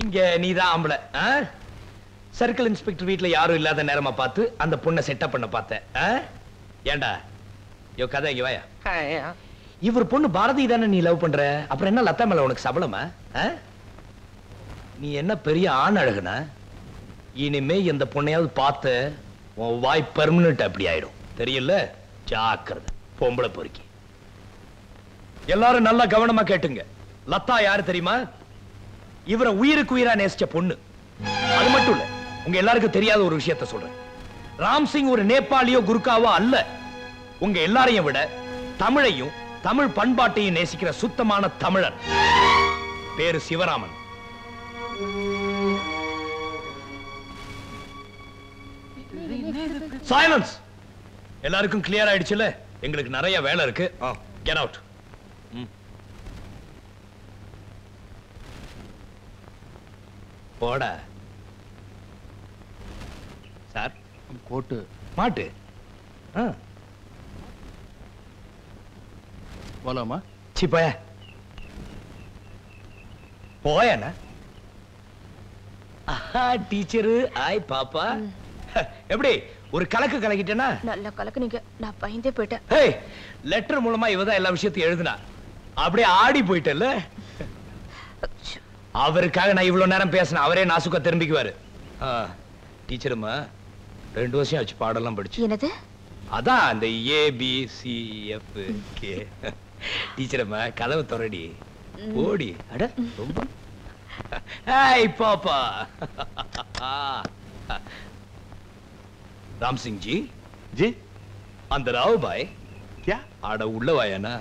இங்க நீதான் ஆம்பளை. சர்க்கிள் இன்ஸ்பெக்டர் வீட்டுல யாரும் இல்லாத நேரமா பார்த்து அந்த பொண்ணை செட்டப் பண்ண பார்த்தேன். ஏண்டா யோ கதை இங்க வாயா. இவர் பொண்ணு பாரதி தானே நீ லவ் பண்ற, அப்புறம் என்ன லதா மேல உனக்கு சபலமா? நீ என்ன பெரிய ஆண் அழகுனா? இனிமே இந்த பொண்ணையாவது பார்த்த உன் வாய் பெர்மனன்ட் அப்படி ஆயிடும், தெரியல? ஜாக்கிரதை பொம்பளை பொறுக்கி. எல்லாரும் நல்லா கவனமா கேட்டுங்க. லதா யாரு தெரியுமா? இவரை உயிருக்கு உயிரா நேசிச்ச பொண்ணு. அது மட்டும் இல்ல, உங்க எல்லாருக்கும் தெரியாத ஒரு விஷயத்தை சொல்றேன். ராம்சிங் ஒரு நேபாளியோ குர்காவோ அல்ல. உங்க எல்லாரையும் விட தமிழையும் தமிழ் பண்பாட்டையும் நேசிக்கிற சுத்தமான தமிழன். பேரு சிவராமன். சைலன்ஸ். எல்லாருக்கும் கிளியர் ஆயிடுச்சுல? எங்களுக்கு நிறைய வேலை இருக்கு. Get out. போடா. சார் கோட்டு மாட்டு. போலாமா? சிப்பாய போயண்ணா. டீச்சரு ஆய் பாப்பா. எப்படி ஒரு கலக்கு கலக்கிட்டேனா? நல்ல கலக்கு. நீங்க நான் பயந்தே போயிட்டேன். ஏய், லெட்டர் மூலமா இவதான் எல்லா விஷயத்தையும் எழுதுனா. அப்படியே ஆடி போயிட்டல. அவருக்காக நான் இவ்வளவு நேரம் பேசினேன், அவரே நாசுக்கா திரும்பிக்குவாரு. டீச்சருமா 2 வருஷம் ஆச்சு பாடெல்லாம் படிச்சு. என்னது? அதான் அந்த ABCFK. டீச்சரம்மா கதவை திறடி. ஓடி. அட ரொம்ப. ஏய் பாப்பா. ராம் சிங் ஜி. जी அந்த ராவ் பாய் क्या? ஆட உள்ள வாயானா?